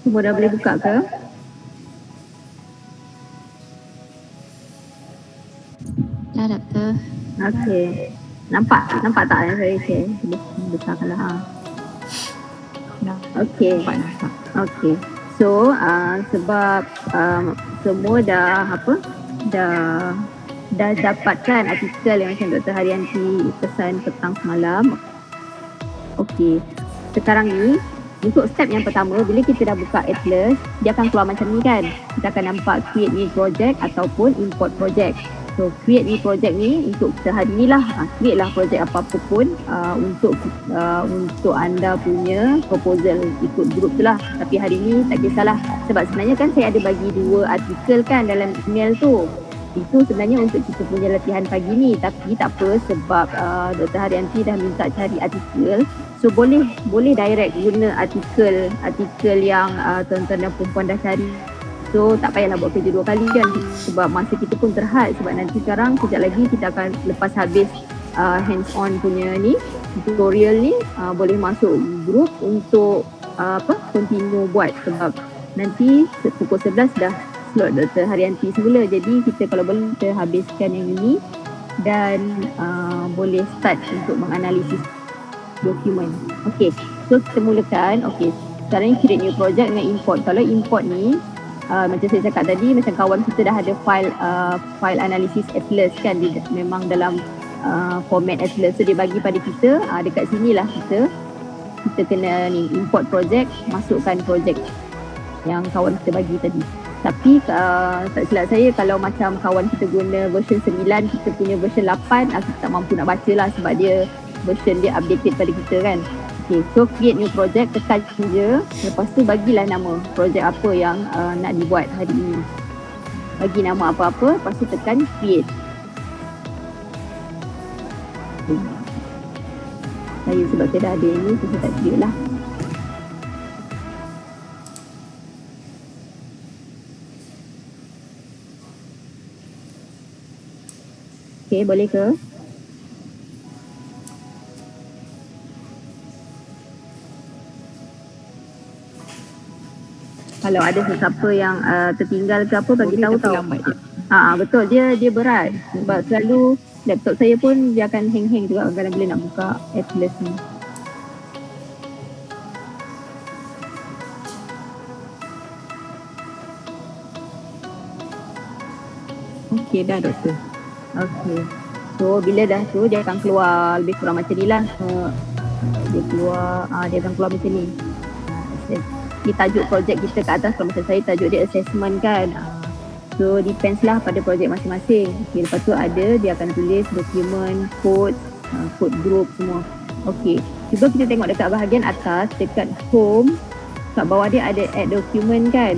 Semua dah boleh buka ke? Dah doktor. Okey. Nampak tak yang saya share? Besarkanlah ha. Okey. Nampak. Okey. So sebab semua dah dah dapatkan artikel yang macam Dr. Haryanti pesan petang semalam. Okey. Sekarang ni untuk step yang pertama, bila kita dah buka Atlas, dia akan keluar macam ni kan. Kita akan nampak create new project ataupun import project. So create new project ni untuk kita hari ni lah, create lah project apa-apa pun untuk anda punya proposal ikut group tu lah. Tapi hari ni tak kisahlah, sebab sebenarnya kan saya ada bagi 2 artikel kan dalam email tu. Itu sebenarnya untuk kita punya latihan pagi ni, tapi tak apa sebab Dr. Haryanti dah minta cari artikel. So boleh direct guna artikel yang tuan-tuan dan perempuan dah cari. So tak payahlah buat kerja 2 kali kan, sebab masa kita pun terhad, sebab nanti sekarang sekejap lagi kita akan lepas habis hands on punya ni tutorial ni, boleh masuk group untuk continue buat, sebab nanti pukul 11 dah slot Dr. Haryanti semula. Jadi kita kalau boleh kita habiskan yang ini dan boleh start untuk menganalisis dokumen. Okey, so kita mulakan. Okey, sekarang ni create new project dengan import. Kalau import ni macam saya cakap tadi, macam kawan kita dah ada file analisis Atlas kan, dia memang dalam format Atlas. So dia bagi pada kita, dekat sini lah kita kena ni import project, masukkan project yang kawan kita bagi tadi. Tapi tak silap saya, kalau macam kawan kita guna version 9, kita punya version 8 kita tak mampu nak baca lah, sebab dia version dia updated pada kita kan. Okay, so create new project, tekan je. Lepas tu bagilah nama project apa yang nak dibuat hari ini. Bagi nama apa-apa, lepas tu tekan create. Okay. Saya sebab saya dah ada ini, so saya tak create lah. Okay, boleh ke? Kalau ada sesiapa yang tertinggal ke apa, bagi tahu tau. Betul, dia berat sebab selalu laptop saya pun dia akan hang juga kadang bila nak buka Atlas ni. Okey dah doktor. Okey. So bila dah tu dia akan keluar lebih kurang macam ni lah. Dia akan keluar macam ni. Di tajuk projek kita kat atas, kalau macam saya tajuk dia assessment kan. So depends lah pada projek masing-masing. Okay, lepas tu dia akan tulis dokumen, code group semua. Okey, cuba kita tengok dekat bahagian atas, dekat home, kat bawah dia ada add document kan.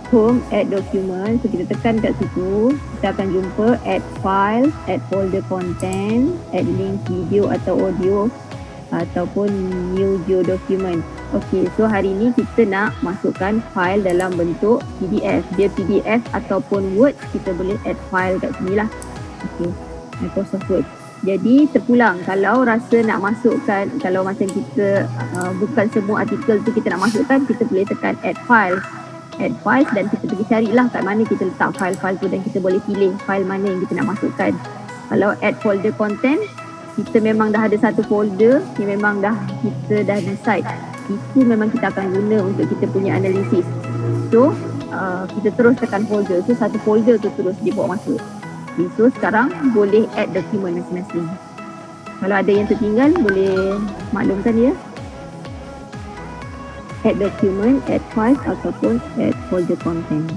Home, add document. So kita tekan kat situ, kita akan jumpa add file, add folder content, add link video atau audio, ataupun new geo document. Okey, so hari ni kita nak masukkan file dalam bentuk PDF. Dia PDF ataupun Word, kita boleh add file kat sini lah. Okey, Microsoft Word. Jadi terpulang kalau rasa nak masukkan, kalau macam kita bukan semua artikel tu kita nak masukkan, kita boleh tekan add files. Add files dan kita pergi carilah kat mana kita letak file-file tu dan kita boleh pilih file mana yang kita nak masukkan. Kalau add folder content, kita memang dah ada satu folder yang memang kita dah decide itu memang kita akan guna untuk kita punya analisis. So kita terus tekan folder, so satu folder tu terus dibawa masuk. Okay, so sekarang boleh add dokumen masing-masing. Kalau ada yang tertinggal boleh maklumkan dia. Add document, add files ataupun add folder content.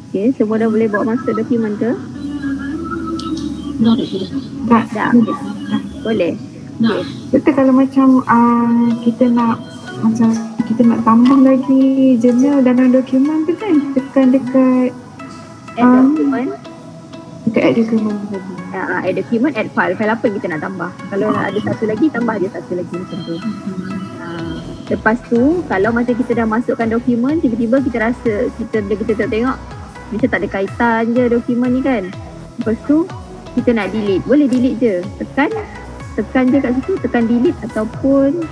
Okay, semua dah boleh bawa masuk dokumen ke? Dah tak sudah. Dah, okay. Boleh. Okay. Betul kalau macam kita nak tambah lagi jurnal dalam dokumen tu kan, tekan dekat Add document. dekat add dokumen tadi. Add document, add file. File apa yang kita nak tambah? Kalau ada satu lagi, tambah je satu lagi macam tu. Lepas tu, kalau macam kita dah masukkan dokumen, tiba-tiba kita rasa, kita tengok macam tak ada kaitan je dokumen ni kan. Lepas tu, kita nak delete. Boleh delete je. Tekan je kat situ, tekan delete ataupun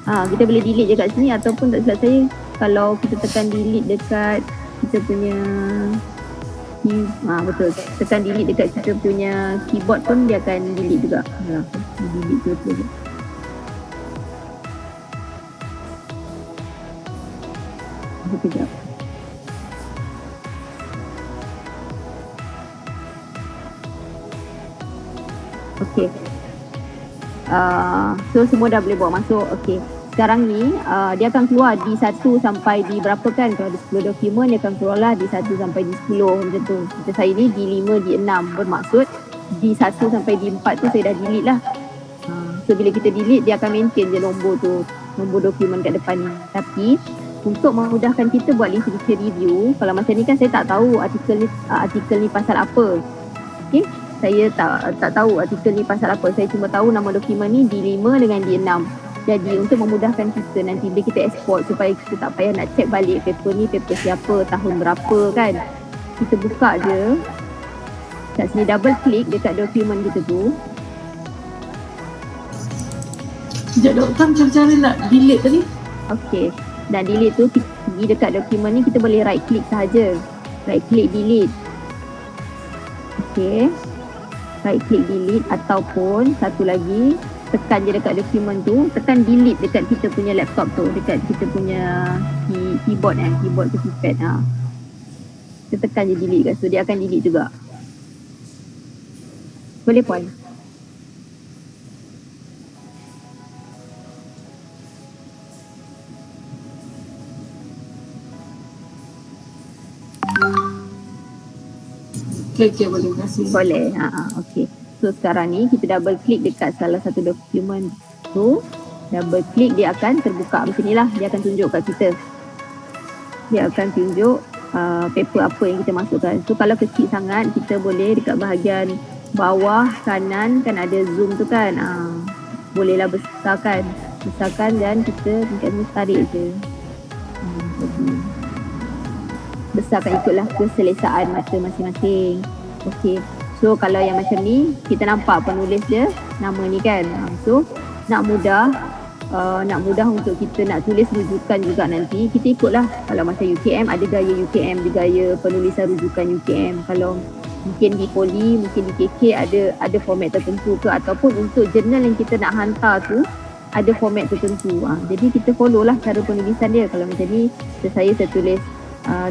kita boleh delete je kat sini ataupun tak silap saya, kalau kita tekan delete dekat kita punya betul, tekan delete dekat kita punya keyboard pun dia akan delete juga. Delete betul je. Sekejap. Okay. So semua dah boleh bawa masuk. Okay. Sekarang ni dia akan keluar di 1 sampai di berapa kan? Kalau ada 10 dokumen dia akan keluarlah di 1 sampai di 10 macam tu. Macam saya ni di 5, di 6. Bermaksud di 1 sampai di 4 tu saya dah delete lah. So bila kita delete dia akan maintain je nombor tu, nombor dokumen kat depan ni. Tapi untuk memudahkan kita buat literature review, kalau macam ni kan saya tak tahu artikel ni pasal apa. Okay, saya tak tahu artikel ni pasal apa. Saya cuma tahu nama dokumen ni di 5 dengan di 6. Jadi untuk memudahkan kita nanti bila kita export, supaya kita tak payah nak check balik paper ni paper siapa, tahun berapa kan. Kita buka je. Kat sini double click dekat dokumen kita tu. Sekejap doktor, macam cara nak delete tadi? Okay. Dan delete tu kita pergi dekat dokumen ni, kita boleh right click sahaja. Right click delete. Okay. Right click delete ataupun satu lagi, tekan je dekat dokumen tu, tekan delete dekat kita punya laptop tu, dekat kita punya keyboard keyboard tu keypad. Kita tekan je delete kat situ, dia akan delete juga. Boleh puan? Okay, boleh. Terima kasih. Boleh. Okay. So sekarang ni kita double click dekat salah satu dokumen tu, double click dia akan terbuka macam ni lah. Dia akan tunjuk kat kita. Dia akan tunjuk paper apa yang kita masukkan. So kalau kecil sangat, kita boleh dekat bahagian bawah kanan kan ada zoom tu kan. Bolehlah besarkan dan kita mungkin tarik je. Besarkan ikutlah keselesaan mata masing-masing. Okey. So kalau yang macam ni, kita nampak penulis dia nama ni kan. So nak mudah untuk kita nak tulis rujukan juga nanti, kita ikutlah. Kalau macam UKM ada gaya UKM, ada gaya penulisan rujukan UKM. Kalau mungkin di Poli, mungkin di KK ada format tertentu ke, ataupun untuk jurnal yang kita nak hantar tu ada format tertentu. Jadi kita follow lah cara penulisan dia. Kalau macam ni, saya tulis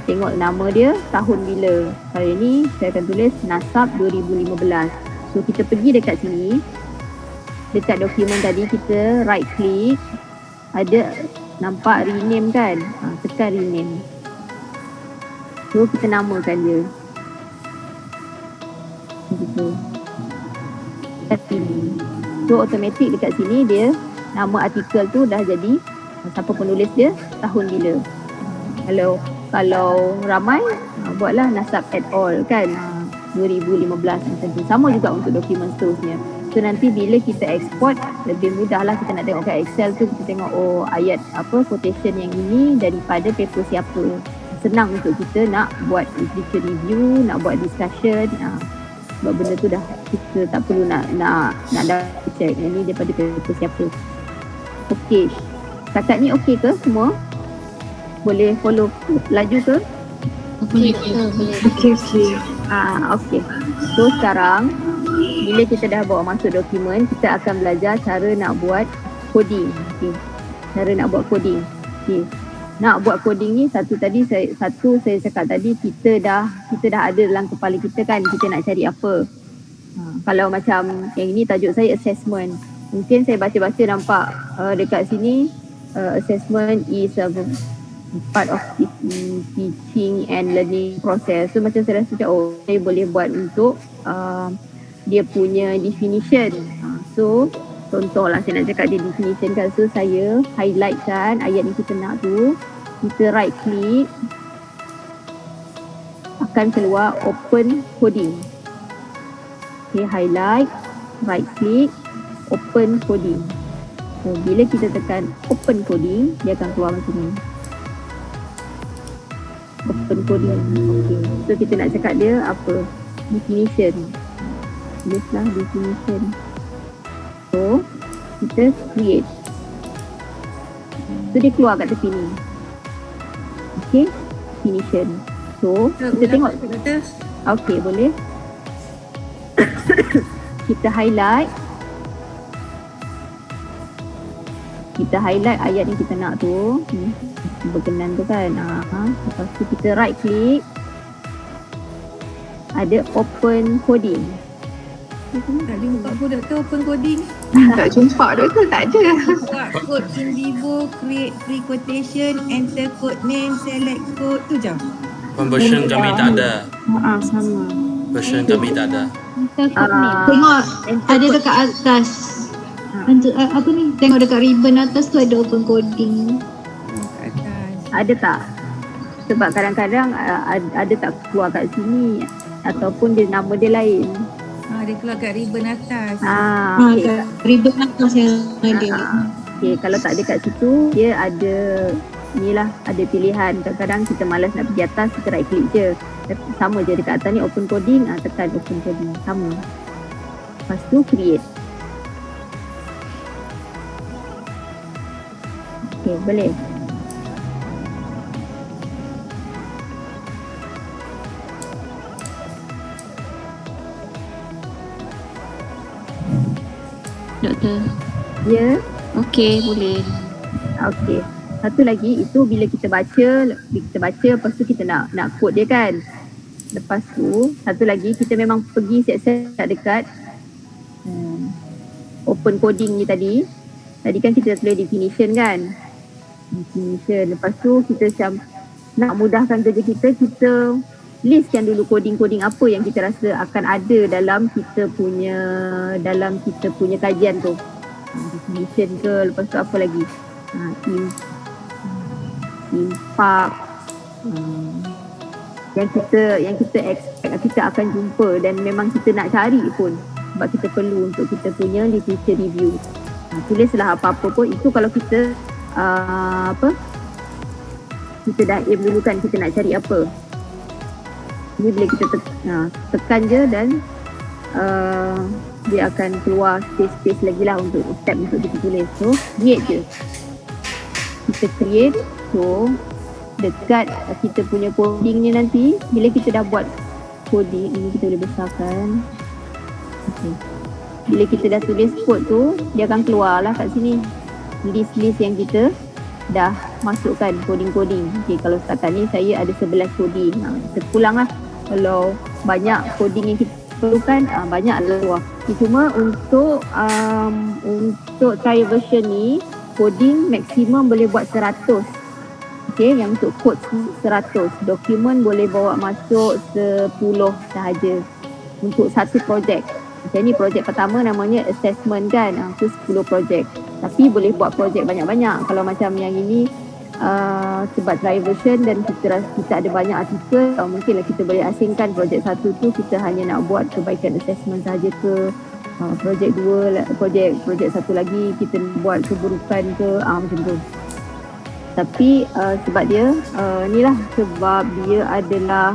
tengok nama dia tahun bila. Kali ni saya akan tulis nasab 2015. So kita pergi dekat sini, dekat dokumen tadi kita right click, ada nampak rename kan, tekan rename. So kita namakan dia begitu kat sini. So automatic dekat sini dia nama artikel tu dah jadi siapa penulis dia, tahun bila. Kalau ramai, buatlah nasab at all kan, 2015 macam tu. Sama juga untuk dokumen seterusnya. So nanti bila kita export, lebih mudah lah kita nak tengok kat Excel tu, kita tengok ayat apa, quotation yang ini daripada paper siapa. Senang untuk kita nak buat literature review, nak buat discussion. Sebab benda tu dah kita tak perlu nak check yang ni daripada paper siapa. Okey. Setakat ni okey ke semua? Boleh follow laju ke? Boleh, boleh. Okey. Okey. So sekarang bila kita dah bawa masuk dokumen, kita akan belajar cara nak buat coding. Okey. Cara nak buat coding. Okey. Nak buat coding ni saya cakap tadi, kita dah ada dalam kepala kita kan, kita nak cari apa. Kalau macam yang ini tajuk saya assessment. Mungkin saya baca-baca nampak dekat sini assessment is part of teaching and learning process. So macam saya rasa saya boleh buat untuk dia punya definition. So contohlah saya nak cakap dia definition kan. So saya highlight kan ayat yang kita nak tu, kita right click, akan keluar open coding. Okay, highlight, right click, open coding. So bila kita tekan open coding, dia akan keluar macam ni. Open coding. Okay. So kita nak cakap dia apa? Definition. Tulislah definition. So kita create. So dia keluar kat tepi ni. Okay. Definition. So kita tengok. Okay, boleh. Kita highlight. Kita highlight ayat yang kita nak tu. Berkenan tu kan. Lepas tu kita right click. Ada open coding. Tak jumpa pun Doktor open coding. Tak jumpa doktor, tak ada. Buat code in vivo, create free quotation, enter code name, select code tu je. Version kami tak ada. Sama. Version kami tak ada. Tengok ada dekat atas. Apa ni? Tengok dekat ribbon atas tu ada open coding. Kat atas. Ada tak? Sebab kadang-kadang ada tak keluar kat sini ataupun dia nama dia lain. Dia keluar kat ribbon atas. Okay. Kat ribbon atas yang ada. Okay, kalau tak ada kat situ, dia ada inilah, ada pilihan. Kadang-kadang kita malas nak pergi atas, kita right click je. Sama je dekat atas ni open coding, tekan open coding. Sama. Lepas tu create. Okay, boleh. Doktor. Ya. Okey, boleh. Okay. Satu lagi, itu bila kita baca, lepas tu kita nak code dia kan. Lepas tu, satu lagi, kita memang pergi set dekat open coding ni tadi. Tadi kan kita tulis definition kan. Definition. Lepas tu kita macam nak mudahkan kerja kita listkan dulu coding-coding apa yang kita rasa akan ada dalam kita punya kajian tu. Definition ke, lepas tu apa lagi? Impact yang kita expect kita akan jumpa dan memang kita nak cari pun sebab kita perlu untuk kita punya literature review. Tulislah apa-apa pun itu kalau kita kita dah aim dulu kan kita nak cari apa. Ini bila kita tekan je dan dia akan keluar space lagi lah untuk step untuk kita tulis. So create je. Kita create. So dekat kita punya coding ni nanti bila kita dah buat coding ini kita boleh besarkan. Okay. Bila kita dah tulis kod tu dia akan keluar lah kat sini list yang kita dah masukkan coding. Okay, kalau setakat ni saya ada 11 coding. Terpulang lah kalau banyak coding yang kita perlukan banyak keluar. Okay, cuma untuk trial version ni coding maksimum boleh buat 100. Okay, yang untuk code 100. Dokumen boleh bawa masuk 10 sahaja untuk satu projek. Macam ni projek pertama namanya assessment kan. Itu 10 projek. Tapi boleh buat projek banyak-banyak. Kalau macam yang ini sebab trial version dan kita ada banyak artikel, mungkinlah kita boleh asingkan projek satu tu kita hanya nak buat kebaikan assessment sahaja ke. Projek dua, projek satu lagi kita buat keburukan ke, macam tu. Tapi sebab dia inilah sebab dia adalah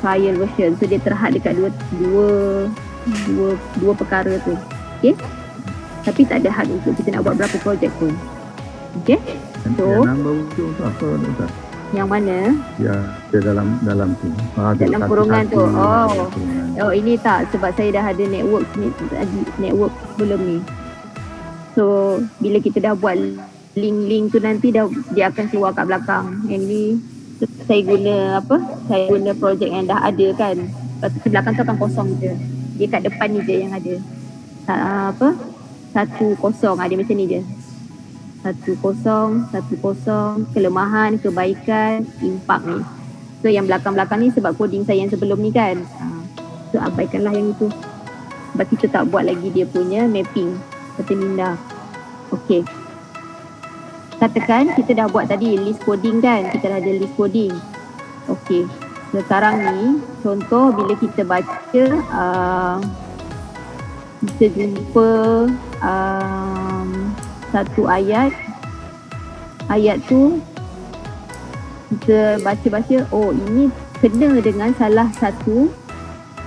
trial version, so dia terhad dekat dua perkara tu. Okay, tapi tak ada had untuk kita nak buat berapa projek pun. Okay, so nombor hujung tu apa Doktor? yang mana Ya, dia dalam tu. dalam kurungan tu. Oh ini tak, sebab saya dah ada network sebelum ni. So bila kita dah buat link tu nanti dia akan keluar kat belakang. Yang ni saya guna projek yang dah ada kan. Lepas tu belakang tu akan kosong je. Dia kat depan ni je yang ada 1 kosong, ada macam ni je. 1010, kelemahan, kebaikan, impak ni. So yang belakang-belakang ni sebab coding saya yang sebelum ni kan. So abaikanlah yang itu. Sebab kita tak buat lagi dia punya mapping determina. Okey. Katakan kita dah buat tadi list coding kan. Kita dah ada list coding. Okey. Sekarang ni contoh bila kita baca kita jumpa satu ayat tu kita baca-baca, oh ini kena dengan salah satu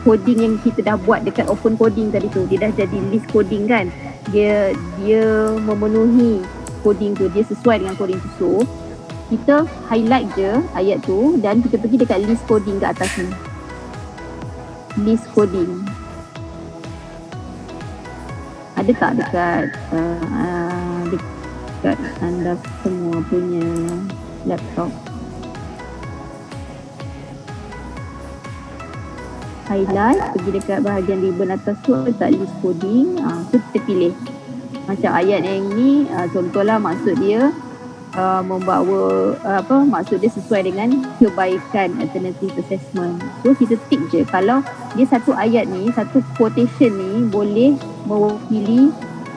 coding yang kita dah buat dekat open coding tadi tu. Dia dah jadi list coding kan, dia memenuhi coding tu, dia sesuai dengan coding tu. So kita highlight je ayat tu dan kita pergi dekat list coding kat atas ni, list coding. Ada tak dekat anda semua punya laptop? Highlight, pergi dekat bahagian ribbon atas tu, letak list coding. So kita pilih macam ayat yang ni, contohlah maksud dia membawa maksud dia sesuai dengan kebaikan alternative assessment. So kita tick je kalau dia satu ayat ni, satu quotation ni boleh mewakili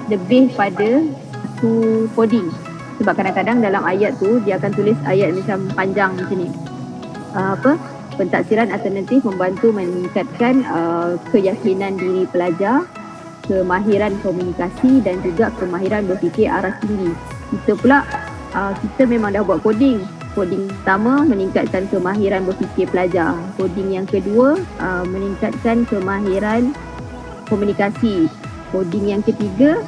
lebih pada satu coding. Sebab kadang-kadang dalam ayat tu dia akan tulis ayat macam panjang macam ni. Pentaksiran alternatif membantu meningkatkan keyakinan diri pelajar, kemahiran komunikasi dan juga kemahiran berfikir arah tinggi. Kita pula kita memang dah buat coding. Coding pertama meningkatkan kemahiran berfikir pelajar. Coding yang kedua meningkatkan kemahiran komunikasi. Coding yang ketiga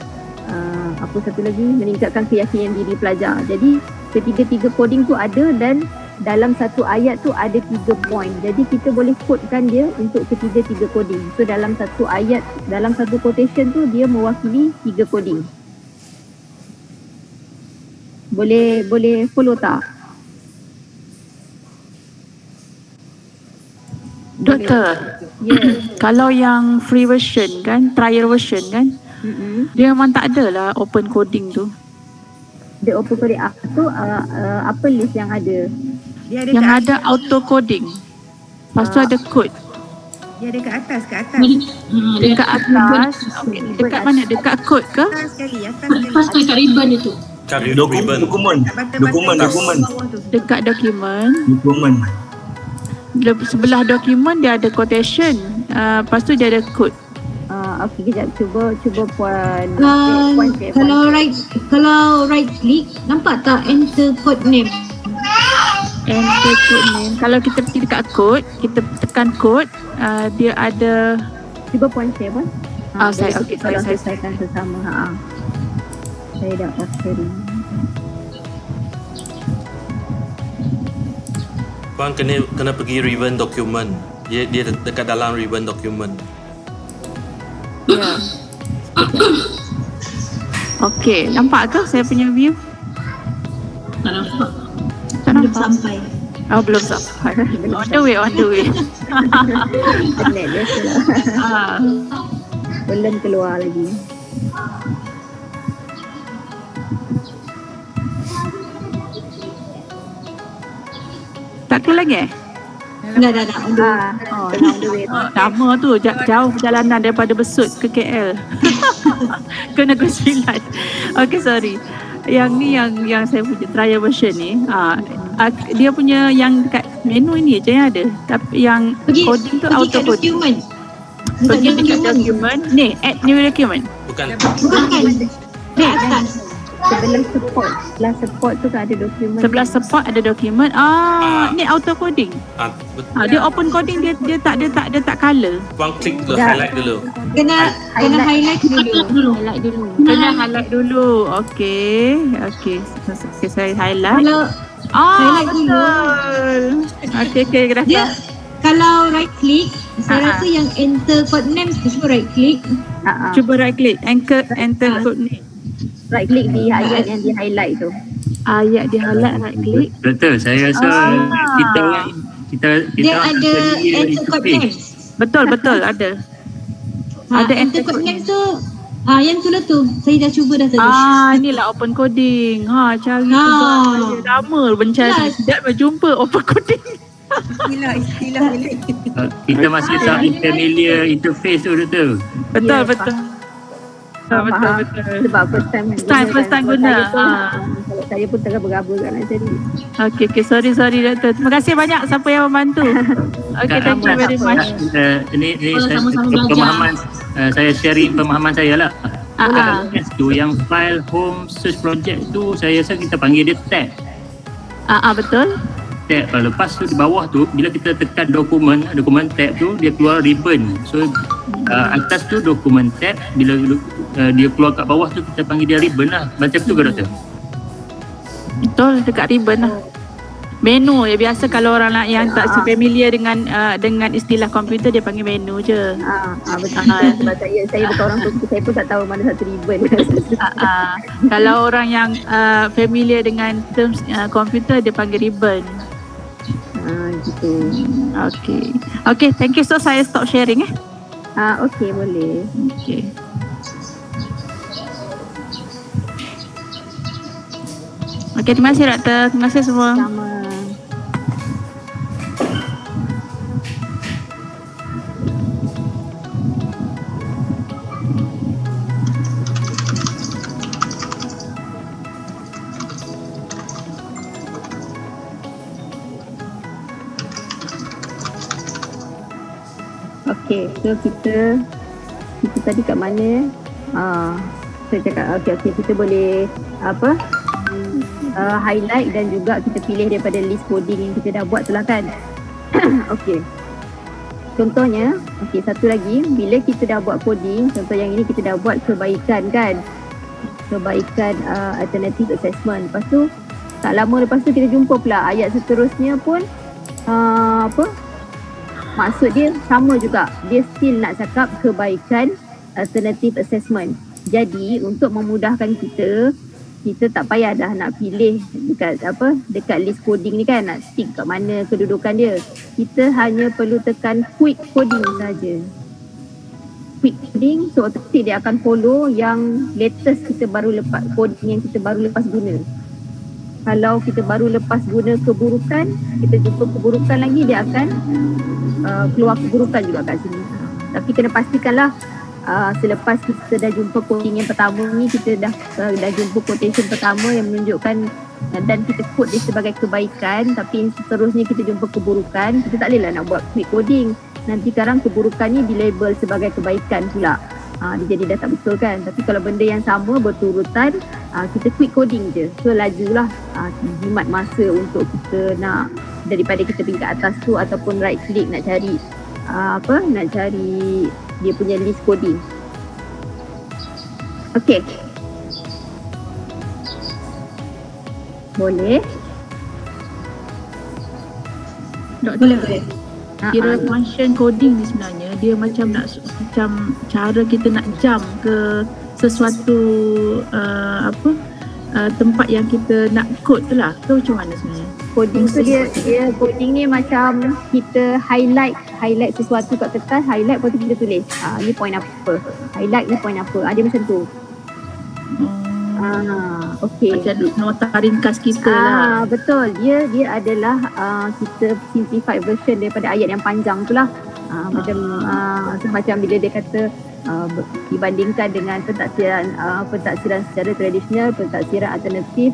apa satu lagi, meningkatkan keyakinan diri pelajar. Jadi ketiga-tiga coding tu ada dan dalam satu ayat tu ada 3 point. Jadi kita boleh codekan dia untuk ketiga-tiga coding. So dalam satu ayat, dalam satu quotation tu dia mewakili 3 coding. Boleh follow tak? Doktor, Ya. kalau yang free version kan, trial version kan, dia memang tak ada lah open coding tu. The open coding tu apa list yang ada? Dia ada Yang kat, ada auto coding. Lepas tu ada code. dia ada kat atas, Dekat atas. Okay, dekat mana? Dekat code ke? atas sekali. Lepas tu kat ribbon itu. Dokumen. Dekat dokumen. Dokumen. Sebelah dokumen dia ada quotation. Lepas tu dia ada code. Okey, kejap cuba puan. Kalau right click, nampak tak enter code name? Enter code name. Kalau kita pergi dekat code, kita tekan code, dia ada. Cuba puan share pun. Saya selesaikan sesama. Saya dah off sharing. Puan kena pergi ribbon document. Dia dekat dalam ribbon document. Ya. Okey, nampak ke saya punya view? Tak nampak. Tak Belum nampak. sampai. Oh, belum sampai. On the way. Internet dia salah. Belum keluar lagi. Tak keluar lagi Dah. On the way. Lama tu, jauh perjalanan daripada Besut ke KL. Ke Negeri Sembilan. Okay, sorry. Yang ni yang saya punya trial version ni, dia punya yang dekat menu ini je yang ada. Tapi yang coding tu auto kat coding. dokumen. Pergi dekat dokumen. Ni, add new document. Bukan. Di atas. Sebelah support tu kan ada dokumen. Sebelah support ada dokumen. Ni auto coding. Dia open coding, dia tak color. Puan klik dulu, highlight dulu. Kena highlight dulu. Kena highlight dulu. Okey, saya highlight. Kalau highlight dulu. Betul. Okey, dah. Dia kalau right click, saya rasa yang enter code name cuba right click. Cuba right click, enter code ni. Right click di ayat yang di highlight tu. Ayat di highlight, right click. Betul, saya rasa kita Dia ada enter code name. Betul ada. Ada Enter code name tu Yang tu lah tu. Saya dah cuba dah tadi. Inilah open coding. Cari tu lama mencari. Lah. Tidak berjumpa open coding. Istilah milik. Kita masih tak familiar interface tu tu. Betul. Faham. Sebab first time guna. Kalau saya pun tengah beraba kan nak cari. Okay, sorry doktor. Terima kasih banyak siapa yang membantu. Okay, thank you very much. Ini sama-sama belajar. pemahaman saya sharing pemahaman saya lah. Tu yang file home search project tu saya rasa kita panggil dia tab. Betul. Tab. Lepas tu di bawah tu bila kita tekan dokumen tab tu dia keluar ribbon. So atas tu dokumen tab, bila dia keluar kat bawah tu kita panggil dia ribbon lah. Macam tu ke doktor? Betul, dekat ribbon lah. Menu ya, biasa kalau orang yang tak familiar dengan istilah komputer dia panggil menu je. Betul. Sebab saya bukan orang komputer, saya pun tak tahu mana satu ribbon. Kalau orang yang familiar dengan terms komputer dia panggil ribbon. Gitu. Okay, thank you. So saya stop sharing Okay, boleh. Okay. Okay, terima kasih doktor. Terima kasih semua. Sama. Okay, so kita tadi kat mana? Saya cakap okay, kita boleh highlight dan juga kita pilih daripada list coding yang kita dah buat tu lah kan. Okay, contohnya satu lagi, bila kita dah buat coding, contoh yang ini kita dah buat kebaikan kan, kebaikan alternative assessment. Lepas tu tak lama lepas tu kita jumpa pula ayat seterusnya pun maksud dia sama juga, dia still nak cakap kebaikan alternative assessment. Jadi untuk memudahkan kita tak payah dah nak pilih dekat list coding ni kan, nak tick kat mana kedudukan dia. Kita hanya perlu tekan quick coding saja. Quick coding, so otomatik dia akan follow yang latest kita baru lepas coding yang kita baru lepas guna. Kalau kita baru lepas guna keburukan, kita jumpa keburukan lagi, dia akan keluar keburukan juga kat sini. Tapi kena pastikanlah selepas kita dah jumpa coding yang pertama ni, kita dah jumpa quotation pertama yang menunjukkan dan kita quote dia sebagai kebaikan, tapi seterusnya kita jumpa keburukan, kita tak bolehlah nak buat quick coding. Nanti sekarang keburukan ni dilabel sebagai kebaikan pula. Dia jadi dah tak betul kan. Tapi kalau benda yang sama berurutan, kita quick coding je. So lajulah jimat masa untuk kita nak, daripada kita pergi ke atas tu ataupun right click nak cari nak cari dia punya list coding. Okay, boleh? Boleh. Kira function coding ni sebenarnya dia macam cara kita nak jump ke sesuatu tempat yang kita nak code tu lah. Tu macam mana sebenarnya? Coding tu dia coding ni macam kita highlight sesuatu kat kertas, highlight lepas tu kita tulis ni point apa, highlight ni point apa, dia macam tu. Okay. Macam nota ringkas kita lah. Betul, dia adalah kita simplified version daripada ayat yang panjang tu lah. Macam bila dia kata dibandingkan dengan pentadbiran secara tradisional, pentadbiran alternatif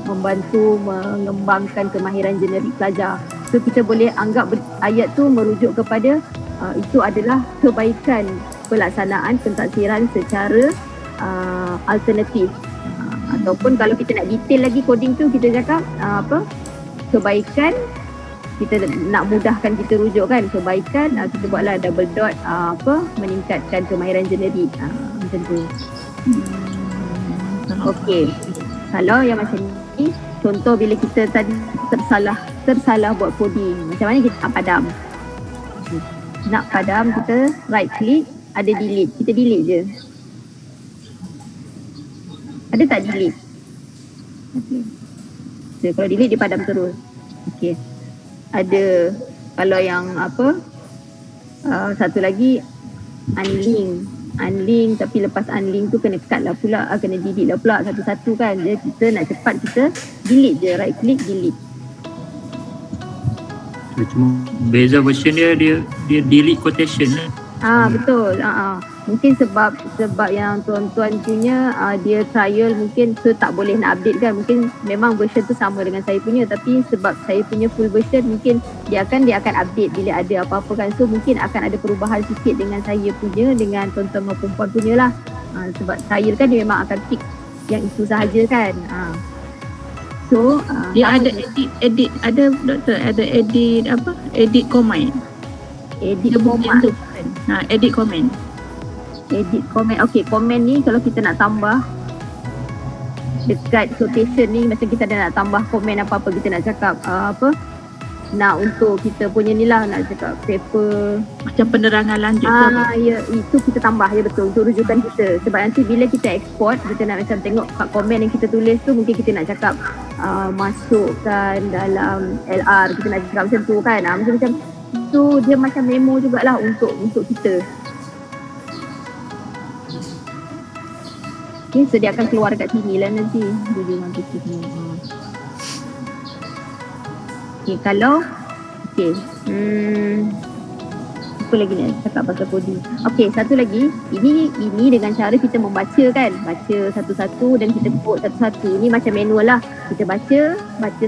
membantu mengembangkan kemahiran generik pelajar. So kita boleh anggap ayat tu merujuk kepada itu adalah kebaikan pelaksanaan pentadbiran secara alternatif. Ataupun kalau kita nak detail lagi coding tu, kita cakap kebaikan, kita nak mudahkan kita rujuk kan, kebaikan kita buatlah double dot meningkatkan kemahiran generik macam tu. Okey, kalau yang macam ni, contoh bila kita tadi tersalah buat coding, macam mana kita nak padam? Nak padam, kita right click, ada delete, kita delete je. Ada tak delete? So, kalau delete dia padam terus. Okey. Ada kalau yang satu lagi unlink. unlink, tapi lepas unlink tu kena cut lah pula, kena delete lah pula satu-satu kan. Jadi kita nak cepat, kita delete je, right click delete. Cuma beza version dia delete quotation lah. Betul. Mungkin sebab yang tuan-tuan punya dia trial mungkin so tak boleh nak update kan. Mungkin memang version tu sama dengan saya punya, tapi sebab saya punya full version mungkin dia akan update bila ada apa-apa kan. So mungkin akan ada perubahan sikit dengan saya punya, dengan tuan-tuan maupun puan punya lah. Sebab trial kan dia memang akan fix yang itu sahaja kan. So Dia ada edit ada doktor, ada edit apa? Edit comment. edit Dia bukan format. tu. Edit comment. Edit komen. Okey, komen ni kalau kita nak tambah dekat quotation ni, macam kita ada nak tambah komen apa-apa, kita nak cakap nak untuk kita punya ni lah, nak cakap paper Macam penerangan lanjut tu. ya, itu kita tambah ya, betul, untuk rujukan kita. Sebab nanti bila kita export, kita nak macam tengok kat komen yang kita tulis tu, mungkin kita nak cakap masukkan dalam LR, kita nak cakap macam tu kan. Macam tu dia macam memo jugalah untuk kita. Okay, so dia akan keluar dekat sini lah nanti. Dia nanti semua. Okay, kalau apa lagi ni cakap pasal coding. Okay, satu lagi, ini dengan cara kita membaca kan, baca satu-satu dan kita code satu-satu. Ini macam manual lah, kita baca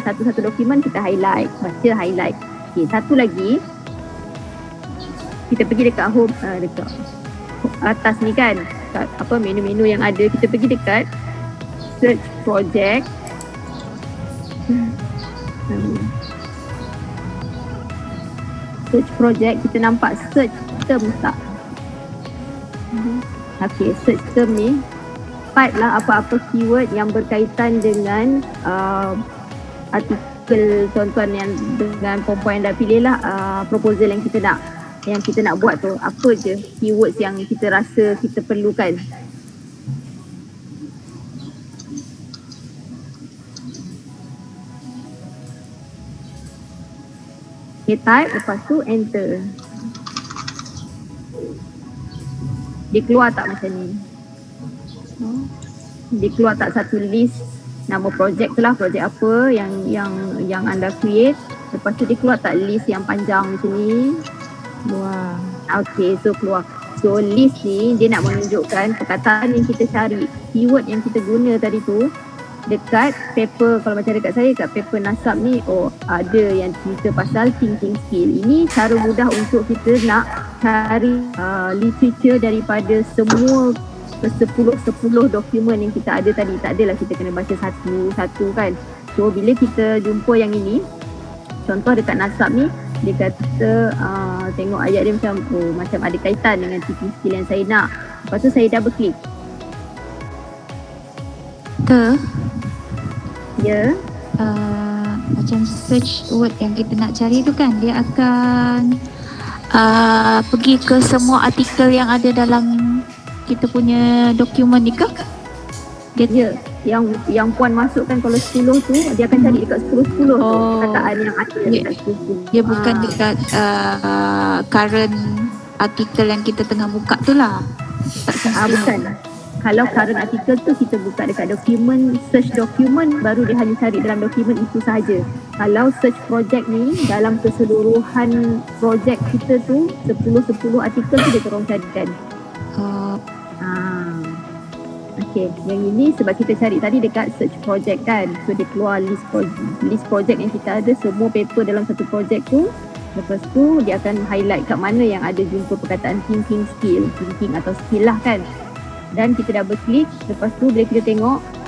satu-satu dokumen, kita highlight, baca highlight. Okay, satu lagi, kita pergi dekat home, dekat atas ni kan, kat apa menu-menu yang ada, kita pergi dekat search project. Search project, kita nampak search term tak? Okay, search term ni type lah apa-apa keyword yang berkaitan dengan artikel tuan-tuan yang dengan perempuan yang dah pilih lah, proposal yang kita nak buat tu, apa je keywords yang kita rasa kita perlukan. Okay, type, lepas tu enter. Dia keluar tak macam ni? Dia keluar tak satu list nama projek tu lah, projek apa yang anda create. Lepas tu dia keluar tak list yang panjang macam ni? Wah. Okay, so keluar. So list ni dia nak menunjukkan perkataan yang kita cari, keyword yang kita guna tadi tu dekat paper. Kalau macam dekat saya kat paper nasab ni, ada yang cerita pasal thinking skill. Ini cara mudah untuk kita nak cari literature daripada semua 10 dokumen yang kita ada tadi. Tak adalah kita kena baca satu-satu kan. So bila kita jumpa yang ini, contoh dekat nasab ni, dia kata tengok ayat dia macam ada kaitan dengan thinking skill yang saya nak. Lepas tu saya double click. Ya. Macam search word yang kita nak cari tu kan, dia akan pergi ke semua artikel yang ada dalam kita punya dokumen ni ke? Ya, yang puan masukkan kalau 10 tu, dia akan cari dekat 10 tu perkataan yang ada dekat 10. Dia bukan dekat current artikel yang kita tengah buka tu lah. Bukan. Kalau current artikel tu kita buka dekat dokumen, search dokumen, baru dia hanya cari dalam dokumen itu sahaja. Kalau search project ni, dalam keseluruhan projek kita tu 10 artikel tu dia tolong carikan. Okay, yang ini sebab kita cari tadi dekat search project kan, so dia keluar list project yang kita ada, semua paper dalam satu projek tu. Lepas tu dia akan highlight kat mana yang ada jumpa perkataan thinking atau skill lah kan. Dan kita double click, lepas tu bila kita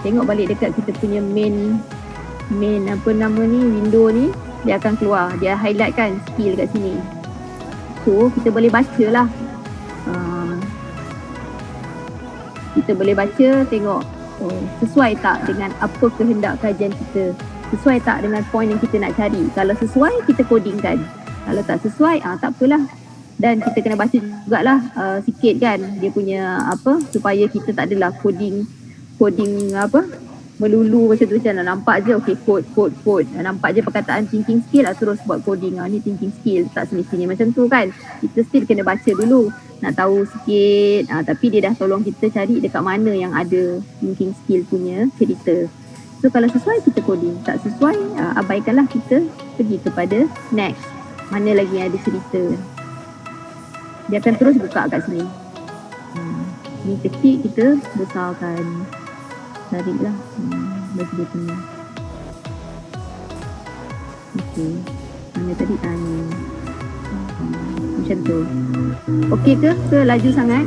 tengok balik dekat kita punya main apa nama ni, window ni, dia akan keluar, dia highlight kan skill kat sini. So kita boleh baca lah, kita boleh baca, tengok sesuai tak dengan apa kehendak kajian kita, sesuai tak dengan point yang kita nak cari. Kalau sesuai, kita codingkan. Kalau tak sesuai, tak apalah. Dan kita kena baca jugalah sikit kan dia punya apa, supaya kita tak adalah coding apa melulu macam tu, macam nampak je code, nampak je perkataan thinking skill terus buat coding. Ni thinking skill, tak semestinya macam tu kan. Kita still kena baca dulu. nak tahu sikit, tapi dia dah tolong kita cari dekat mana yang ada thinking skill punya cerita. So kalau sesuai kita coding, tak sesuai abaikanlah, kita pergi kepada next, mana lagi yang ada cerita. Dia akan terus buka kat sini. Ni kecil, kita besarkan, tariklah bagi dia punya. Okey, mana tadi ni. Macam tu. Okey ke laju sangat?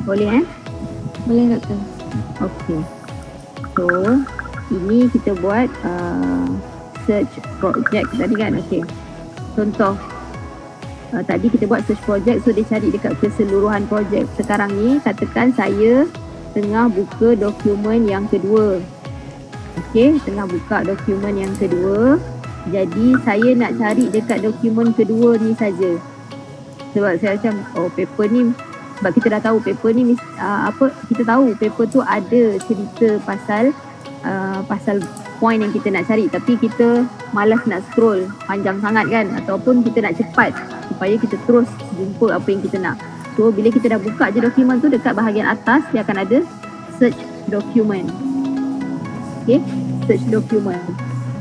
Boleh Boleh doktor. Okey. So, ini kita buat search project tadi kan. Okey. Contoh. Tadi kita buat search project, so dia cari dekat keseluruhan projek. Sekarang ni katakan saya tengah buka dokumen yang kedua. Okey, tengah buka dokumen yang kedua. Jadi saya nak cari dekat dokumen kedua ni saja. Sebab saya macam paper ni, sebab kita dah tahu paper ni kita tahu paper tu ada cerita pasal point yang kita nak cari, tapi kita malas nak scroll panjang sangat kan, ataupun kita nak cepat supaya kita terus jumpa apa yang kita nak. So bila kita dah buka je dokumen tu, dekat bahagian atas dia akan ada search document. Okay, search document.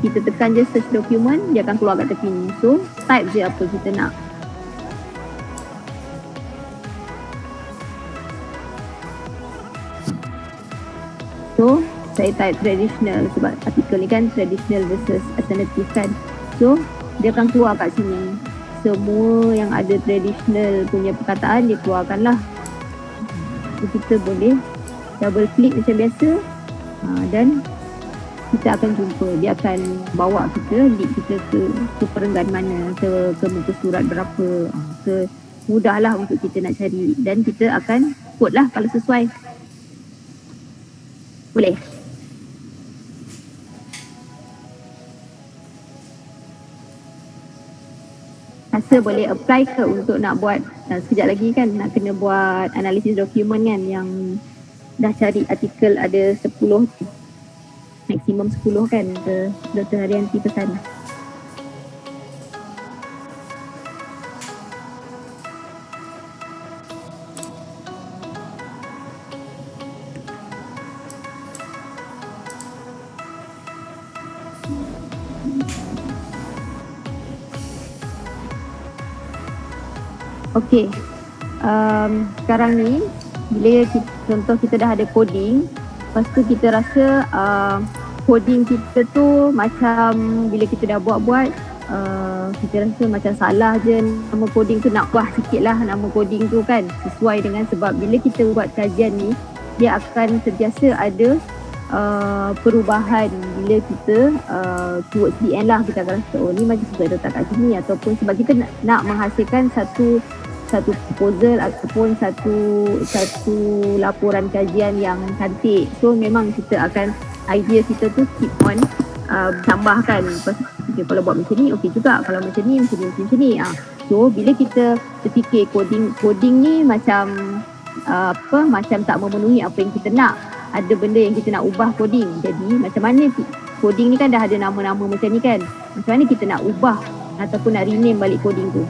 Kita tekan je search document, dia akan keluar kat tepi ni. So type je apa kita nak. So saya type traditional sebab artikel ni kan traditional versus alternative kan. So dia akan keluar kat sini. Semua yang ada traditional punya perkataan dia keluarkan lah. So kita boleh double click macam biasa, dan kita akan jumpa. Dia akan bawa kita, lead kita ke perenggan mana, ke muka surat berapa. Mudahlah untuk kita nak cari, dan kita akan quote lah kalau sesuai. Boleh? Rasa boleh apply ke untuk nak buat sekejap lagi kan nak kena buat analisis dokumen kan, yang dah cari artikel ada 10, maksimum 10 kan, Dr. Haryanti pesan. Okey, sekarang ni bila contoh kita dah ada coding, lepas tu kita rasa coding kita tu macam bila kita dah buat-buat, kita rasa macam salah je nama coding tu, nak ubah sikit lah nama coding tu kan, sesuai dengan, sebab bila kita buat kajian ni dia akan sentiasa ada perubahan. Bila kita towards the end lah kita akan rasa ni macam sesuai letak kat sini, ataupun sebab kita nak menghasilkan satu proposal ataupun satu laporan kajian yang cantik. So memang kita akan, idea kita tu keep on tambahkan. Lepas okay, kalau buat macam ni okey juga, kalau macam ni macam ni. So bila kita terfikir coding ni macam macam tak memenuhi apa yang kita nak, ada benda yang kita nak ubah coding. Jadi macam mana coding ni kan dah ada nama-nama macam ni kan, macam mana kita nak ubah ataupun nak rename balik coding tu.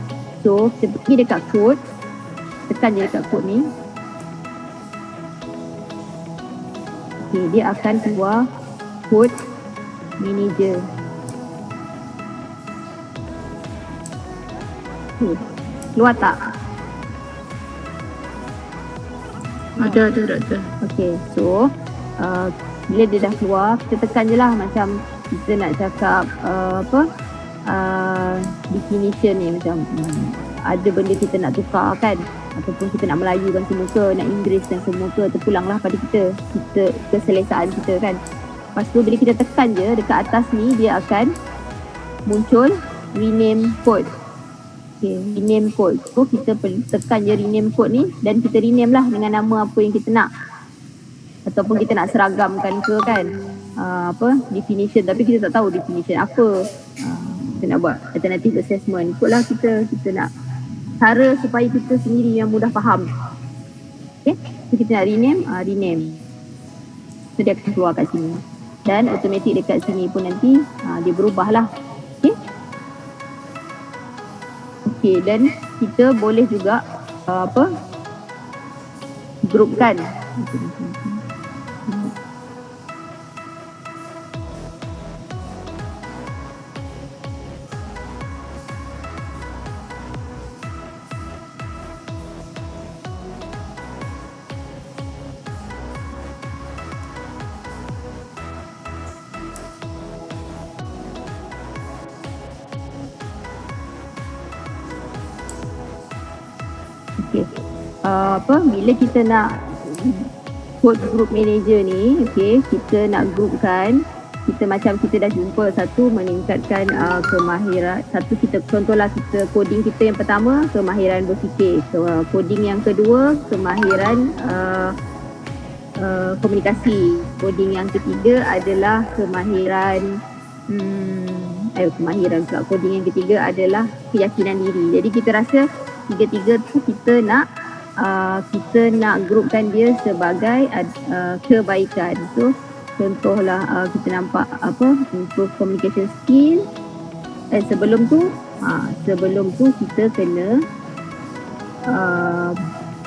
So kita pergi dekat code, tekan je dekat code ni. Okay, dia akan keluar code manager. Keluar tak? Ada doktor. Okay, so bila dia dah keluar, kita tekan je lah macam kita nak cakap definition ni, macam ada benda kita nak tukar kan, ataupun kita nak Melayukan semua ke, nak Inggeriskan semua ke, terpulanglah pada kita keselesaan kita kan. Lepas tu bila kita tekan je dekat atas ni, dia akan muncul rename code. Okay, rename code. So kita tekan je rename code ni, dan kita rename lah dengan nama apa yang kita nak, ataupun kita nak seragamkan ke kan, definition, tapi kita tak tahu definition apa. Kita nak buat alternative assessment, ikutlah kita nak cara supaya kita sendiri yang mudah faham. Okay, so So kita nak rename, rename. So dia akan keluar kat sini. Dan automatik dekat sini pun nanti dia berubah lah. Okay. Okay, dan kita boleh juga grupkan. Okay. Bila kita nak code group manager ni, okay, kita nak groupkan, kita macam kita dah jumpa satu meningkatkan kemahiran, satu kita contohlah kita coding kita yang pertama kemahiran berfikir, coding yang kedua kemahiran komunikasi, coding yang ketiga adalah kemahiran coding yang ketiga adalah keyakinan diri. Jadi kita rasa tiga-tiga tu kita nak groupkan dia sebagai kebaikan. So contohlah kita nampak improve communication skill. Sebelum tu kita kena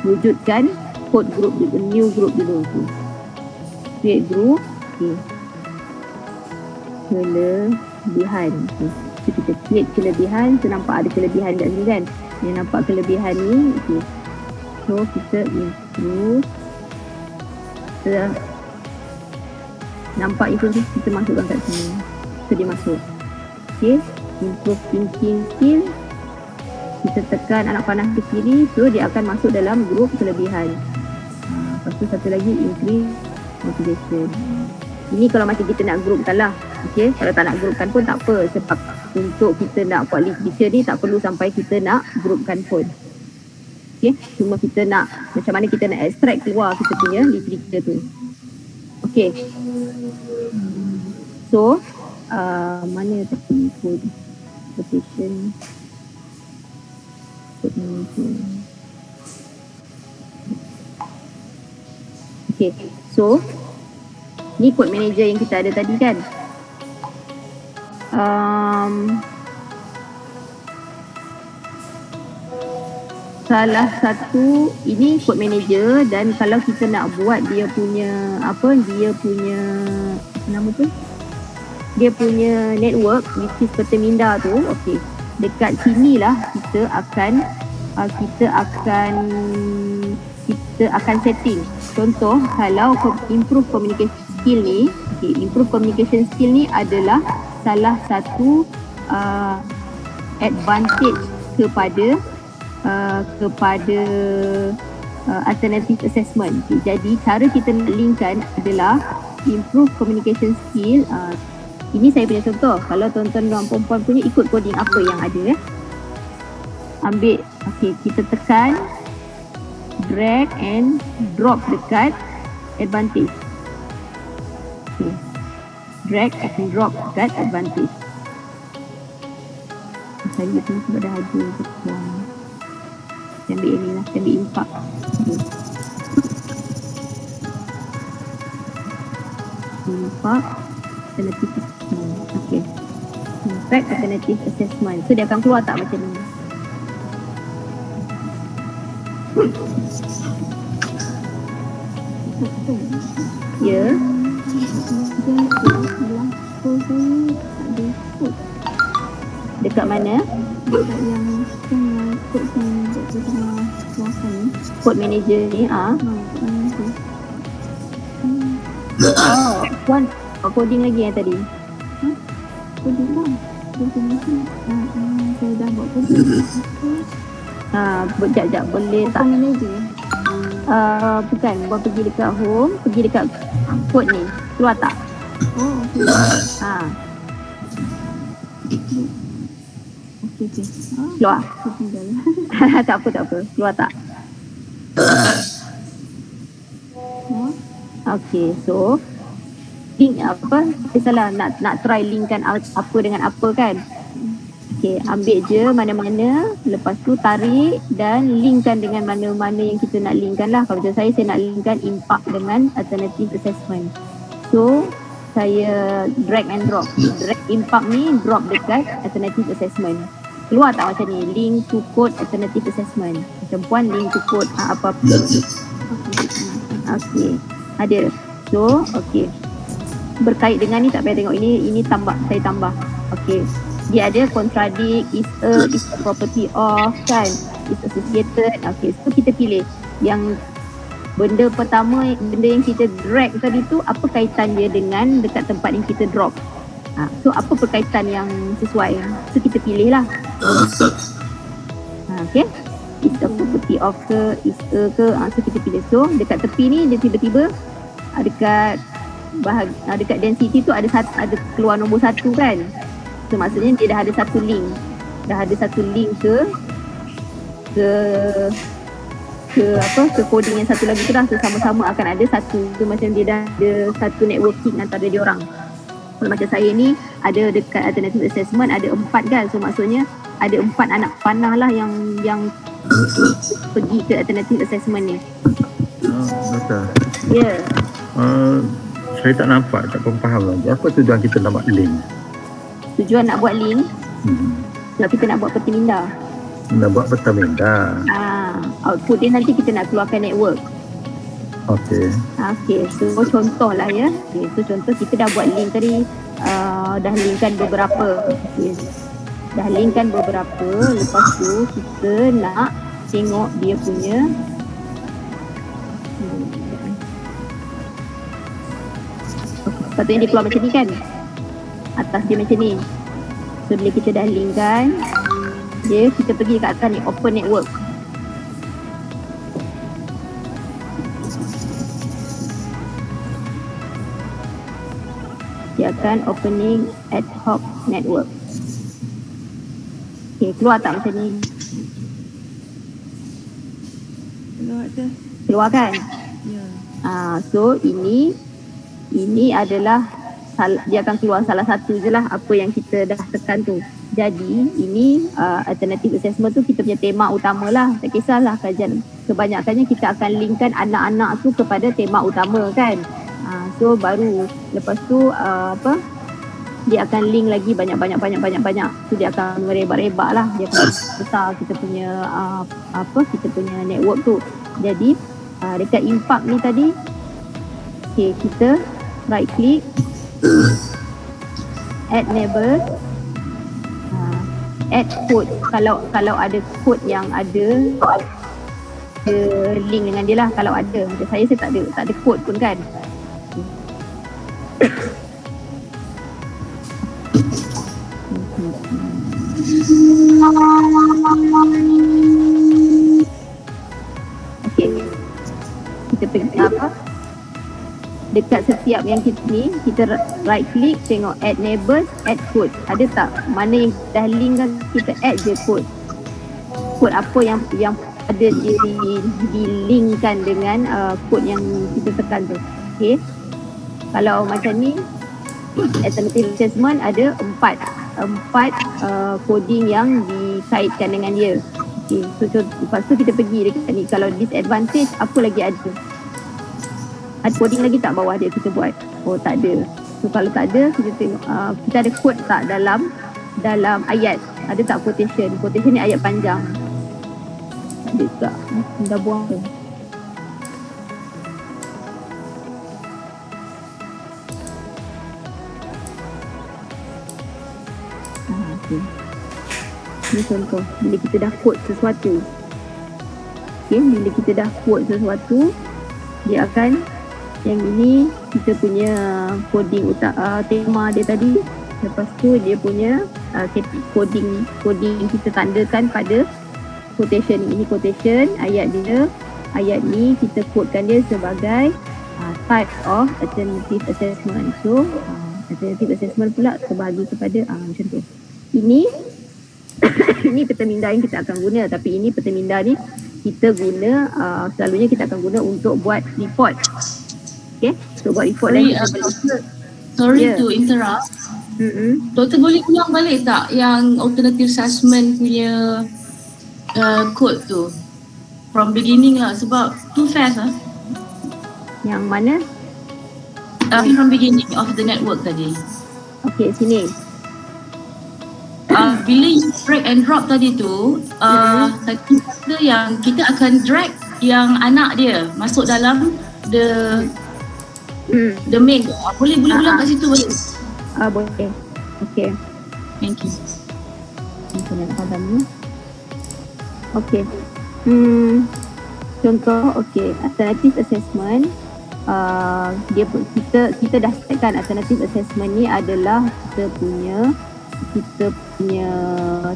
wujudkan code group dulu, new group dulu tu. Create group. Okay. Kelebihan. Okay. So kita create kelebihan. So nampak ada kelebihan kat sini kan. Dia nampak kelebihan ni. Okay. So kita improve. Kita nampak improve kita masukkan kat sini. So dia masuk. Okay. Improve thinking skill. Kita tekan anak panah ke kiri. So dia akan masuk dalam grup kelebihan. Lepas tu satu lagi increase motivation. Ini kalau macam kita nak groupkan lah. Okay. Kalau tak nak groupkan pun tak apa. Sebab untuk kita nak buat literature ni tak perlu sampai kita nak groupkan pun. Okay. Cuma kita nak macam mana kita nak extract keluar kita punya literature tu. Okay. So mana tadi code quotation code manager. Okay. So ni code manager yang kita ada tadi kan. Salah satu ini code manager, dan kalau kita nak buat dia punya nama tu, dia punya network which is Perteminda tu, okey, dekat sinilah kita akan setting. Contoh kalau improve communication skill ni, improve communication skill ni adalah salah satu advantage kepada alternative assessment. Jadi cara kita linkkan adalah improve communication skill. Ini saya punya contoh. Kalau tuan-tuan dan perempuan punya ikut coding apa yang ada ambil. Kita tekan drag and drop dekat advantage. Drag and drop dekat advantage. Saya betul sebab dah ada yang saya ambil ni lah, saya ambil impact. Impact alternative assessment. Okay. Impact alternative assessment. So dia akan keluar tak macam ni? Ya. Dekat mana? Dekat yang code code manager ni. Puan coding lagi yang tadi. Coding lah. Saya dah buat coding. Sekejap, boleh tak? Manager. Bukan, buat pergi dekat home, pergi dekat code ni. Keluar tak? Oh, okey. Okey. Keluar. Tak apa. Keluar tak? Okey, so link apa? Kita salah nak try linkkan apa dengan apa kan? Okay, ambil je mana-mana, lepas tu tarik dan linkkan dengan mana-mana yang kita nak linkkan lah. Kalau macam saya nak linkkan impact dengan alternative assessment. So, saya drag and drop. Drag impact ni, drop dekat alternative assessment. Keluar tak macam ni? Link to code alternative assessment. Macam puan link to code apa-apa. Okay, ada. So, okay. Berkait dengan ni tak payah tengok. Ini tambah, saya tambah. Okay. Dia ada contradict, is a property of, kan, is associated. Okay, so kita pilih yang benda pertama, benda yang kita drag tadi tu, apa kaitan dia dengan dekat tempat yang kita drop. So apa perkaitan yang sesuai, so kita pilih lah. Okay, is a property of ke, is a ke, so kita pilih. So dekat tepi ni dia tiba-tiba dekat dekat density tu ada keluar nombor 1 kan. So maksudnya dia dah ada satu link. Dah ada satu link ke coding yang satu lagi tu dah. So sama-sama akan ada satu. So macam dia dah ada satu networking antara dia orang. Kalau macam saya ni ada dekat alternative assessment ada 4 kan. So maksudnya ada 4 anak panah lah yang pergi ke alternative assessment ni. Betul. Ya. Saya tak nampak, tak faham lagi. Apa tujuan kita nak buat link? Tujuan nak buat link, sebab kita nak buat peti minda. Nak buat peta minda. Output dia nanti kita nak keluarkan network. Okey. Okay, so contoh lah ya. Okay, so contoh kita dah buat link tadi, dah linkkan beberapa. Okay. Dah linkkan beberapa, lepas tu kita nak tengok dia punya patutnya dia keluar macam ni kan, atas dia macam ni. So bila kita dah linkkan dia, kita pergi kat atas ni, open network. Dia akan opening ad hoc network. Okay, keluar tak macam ni? Keluar kan? Ya. So ini adalah dia akan keluar salah satu je lah apa yang kita dah tekan tu. Jadi ini alternative assessment tu kita punya tema utama lah. Tak kisahlah kajian, kebanyakannya kita akan linkkan anak-anak tu kepada tema utama kan. So baru lepas tu dia akan link lagi banyak. So dia akan merebak-rebak lah. Dia akan besar kita punya kita punya network tu. Jadi dekat impact ni tadi, okay, kita right click, add neighbor, add code. Kalau ada code yang ada link dengan dia lah. Kalau ada, macam saya tak ada code pun kan. Okay, kita pergi dekat setiap yang kita ni, kita right click, tengok add neighbors, add code. Ada tak? Mana yang dah link kan, kita add je code. Code apa yang ada di linkkan dengan code yang kita tekan tu. Okay. Kalau macam ni, alternative assessment ada 4 coding yang dikaitkan dengan dia. Okay. So lepas tu kita pergi dekat ni. Kalau disadvantage, apa lagi ada? Ada coding lagi tak bawah dia kita buat? Oh, tak ada. So kalau tak ada, kita tengok kita ada code tak dalam ayat. Ada tak quotation? Quotation ni ayat panjang. Ada tak? Dah buang tu. Okay. Ini contoh bila kita dah quote sesuatu. Okay, bila kita dah quote sesuatu, dia akan, yang ini kita punya coding tema dia tadi. Lepas tu dia punya coding kita tandakan pada quotation ni. Ini quotation ayat dia. Ayat ni kita quotekan dia sebagai type of alternative assessment. So alternative assessment pula terbahagi kepada macam tu. Ini peta minda yang kita akan guna, tapi ini peta minda ni kita guna selalunya kita akan guna untuk buat report. Okay, so buat report Sorry to interrupt. Doktor boleh ulang balik tak yang alternative assessment punya code tu? From beginning lah sebab too fast lah. Yang mana? From beginning of the network tadi. Okey, sini. Bila you drag and drop tadi tu, tadi kata yang kita akan drag yang anak dia masuk dalam the main. Boleh ulang kat situ boleh? Boleh. Okey. Thank you. Kita nak padam ni. Okey. Contoh, okey, alternative assessment. Kita dah setkan alternative assessment ni adalah kita punya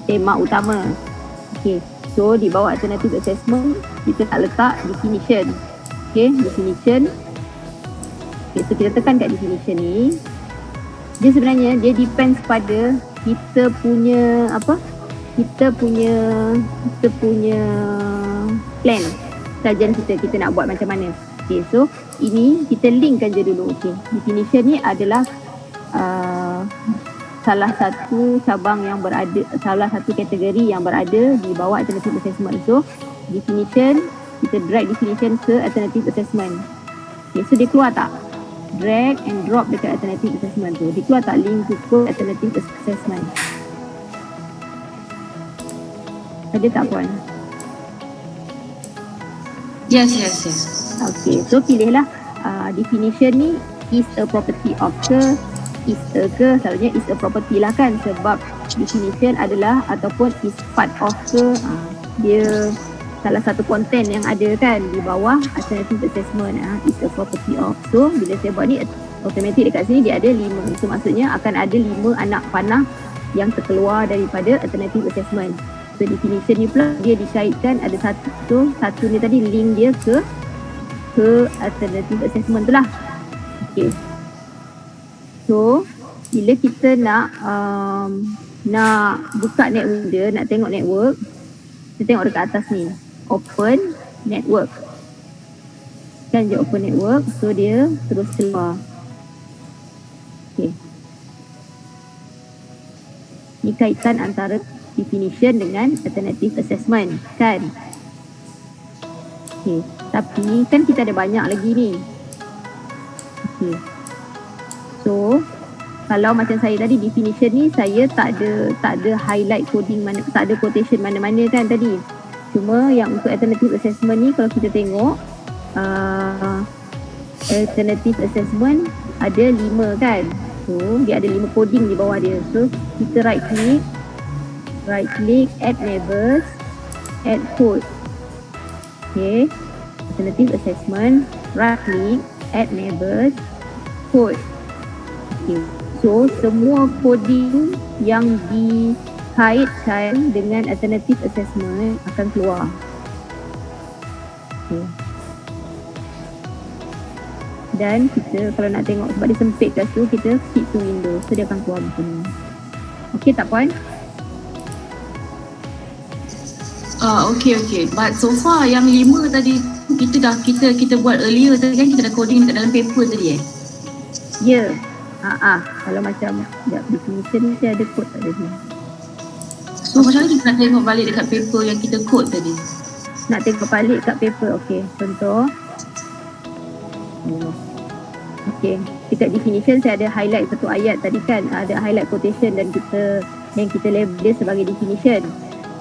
tema utama. Okey. So di bawah alternative assessment kita nak letak definition. Okey, definition. Okay, so kita tekan kat definition ni. Dia sebenarnya dia depends pada kita punya plan sahaja kita nak buat macam mana. Okay, so ini kita linkkan je dulu. Okay, definition ni adalah salah satu kategori yang berada di bawah alternative assessment. So definition, kita drag definition ke alternative assessment. Okay, so dia keluar tak? Drag and drop dekat alternative assessment tu. Dia keluar tak link to code alternative assessment? Ada tak puan? Yes. Okay, so pilihlah definition ni is a property of ke, is a ke, selalunya is a property lah kan, sebab definition adalah ataupun is part of ke, dia salah satu konten yang ada kan di bawah alternative assessment, is a property of. So bila saya buat ni automatic dekat sini dia ada 5. So maksudnya akan ada 5 anak panah yang terkeluar daripada alternative assessment. So definition ni pula dia dikaitkan ada satu ni tadi link dia ke alternative assessment tu lah. Okay. So bila kita nak buka network dia, nak tengok network, kita tengok dekat atas ni, open network. Kan je open network, so dia terus keluar. Okay. Ni kaitan antara definition dengan alternative assessment kan. Okay. Tapi kan kita ada banyak lagi ni. Okay. So kalau macam saya tadi definition ni saya tak ada highlight coding mana, tak ada quotation mana-mana kan tadi. Cuma yang untuk alternative assessment ni kalau kita tengok alternative assessment ada 5 kan. So dia ada 5 coding di bawah dia. So kita right click add neighbors, add code. Okay, alternative assessment, right click add neighbors, code. Okay. So semua coding yang dikaitkan dengan alternative assessment akan keluar. Okay. Dan kita kalau nak tengok sebab dia sempit kat situ, kita skip to window, so dia akan keluar macam ni. Okay tak puan? Okay. But so far yang 5 tadi kita buat earlier tadi kan, kita dah coding dekat dalam paper tadi Ya. Kalau macam definition ni ada code tak ada ni. So macam mana kita nak tengok balik dekat paper yang kita code tadi? Nak tengok balik kat paper, okey. Contoh. Okey, dekat definition saya ada highlight satu ayat tadi kan, ada highlight quotation dan kita label dia sebagai definition.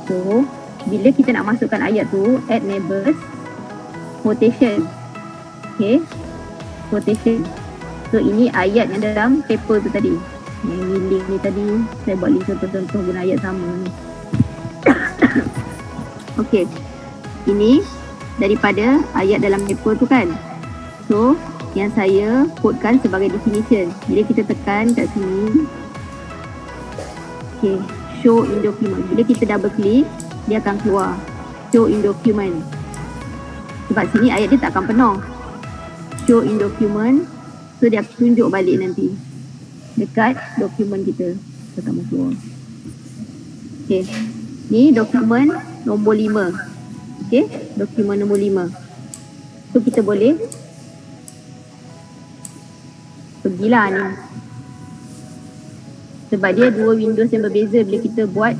So, bila kita nak masukkan ayat tu, add neighbors, quotation. Okey. Quotation. So ini ayat yang dalam paper tu tadi. Yang ni link ni tadi, saya buat link contoh-contoh guna ayat sama ni. Okey. Ini daripada ayat dalam paper tu kan. So, yang saya codekan sebagai definition. Bila kita tekan kat sini. Okey, show in document. Bila kita double click, dia akan keluar show in document. Sebab sini ayat dia tak akan penuh. Show in document. So dia akan tunjuk balik nanti dekat dokumen kita. Kita tak mahu keluar. Okay. Ni dokumen nombor 5. Okay. Dokumen nombor 5. So kita boleh pergilah ni. Sebab dia dua Windows yang berbeza bila kita buat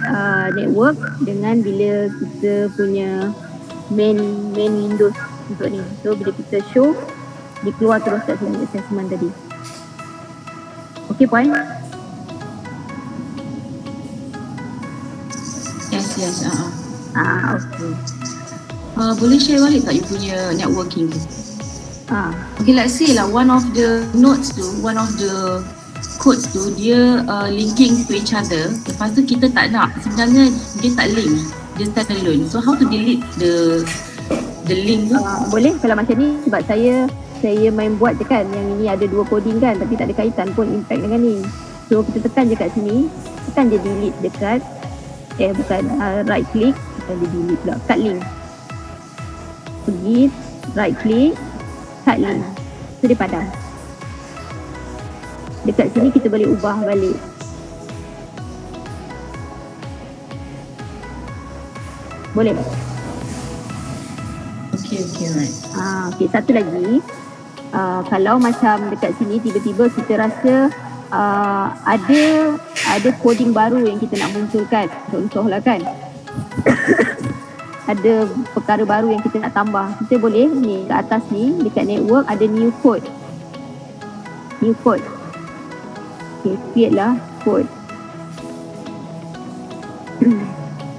network dengan bila kita punya main Windows untuk ni. So bila kita show, dia keluar terus kat sini assessment tadi. Okay Puan? Yes. Okay. Boleh share balik tak you punya networking tu? Okay, let's say lah one of the nodes tu, one of the codes tu dia linking to each other. Lepas tu kita tak nak, sebenarnya dia tak link, dia stand alone. So how to delete the link tu? Boleh kalau macam ni, sebab saya main buat je kan, yang ini ada dua coding kan, tapi tak ada kaitan pun impact dengan ni. So kita tekan je kat sini, tekan je delete dekat right click, tekan je delete pula, cut link. Pergi right click, cut link. So dia padam. Dekat sini kita boleh ubah balik. Boleh? Okay, right. Okay, satu lagi. Kalau macam dekat sini tiba-tiba kita rasa ada coding baru yang kita nak munculkan. Contohlah kan. Ada perkara baru yang kita nak tambah. Kita boleh ni kat atas ni dekat network ada new code. New code. Okay, create lah code.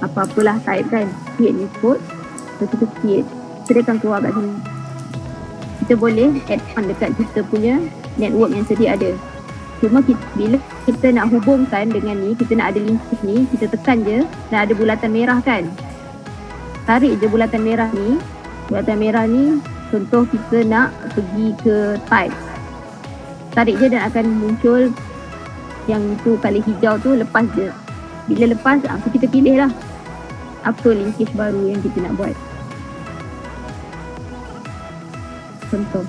Apa-apalah type kan. Create new code. So kita create. So dia akan keluar kat sini. Kita boleh add on dekat kita punya network yang sedia ada. Cuma bila kita nak hubungkan dengan ni, kita nak ada linkage ni, kita tekan je dan ada bulatan merah kan. Tarik je bulatan merah ni. Bulatan merah ni contoh kita nak pergi ke type. Tarik je dan akan muncul yang tu kali hijau tu, lepas je. Bila lepas, so kita pilih lah apa linkage baru yang kita nak buat. Contoh.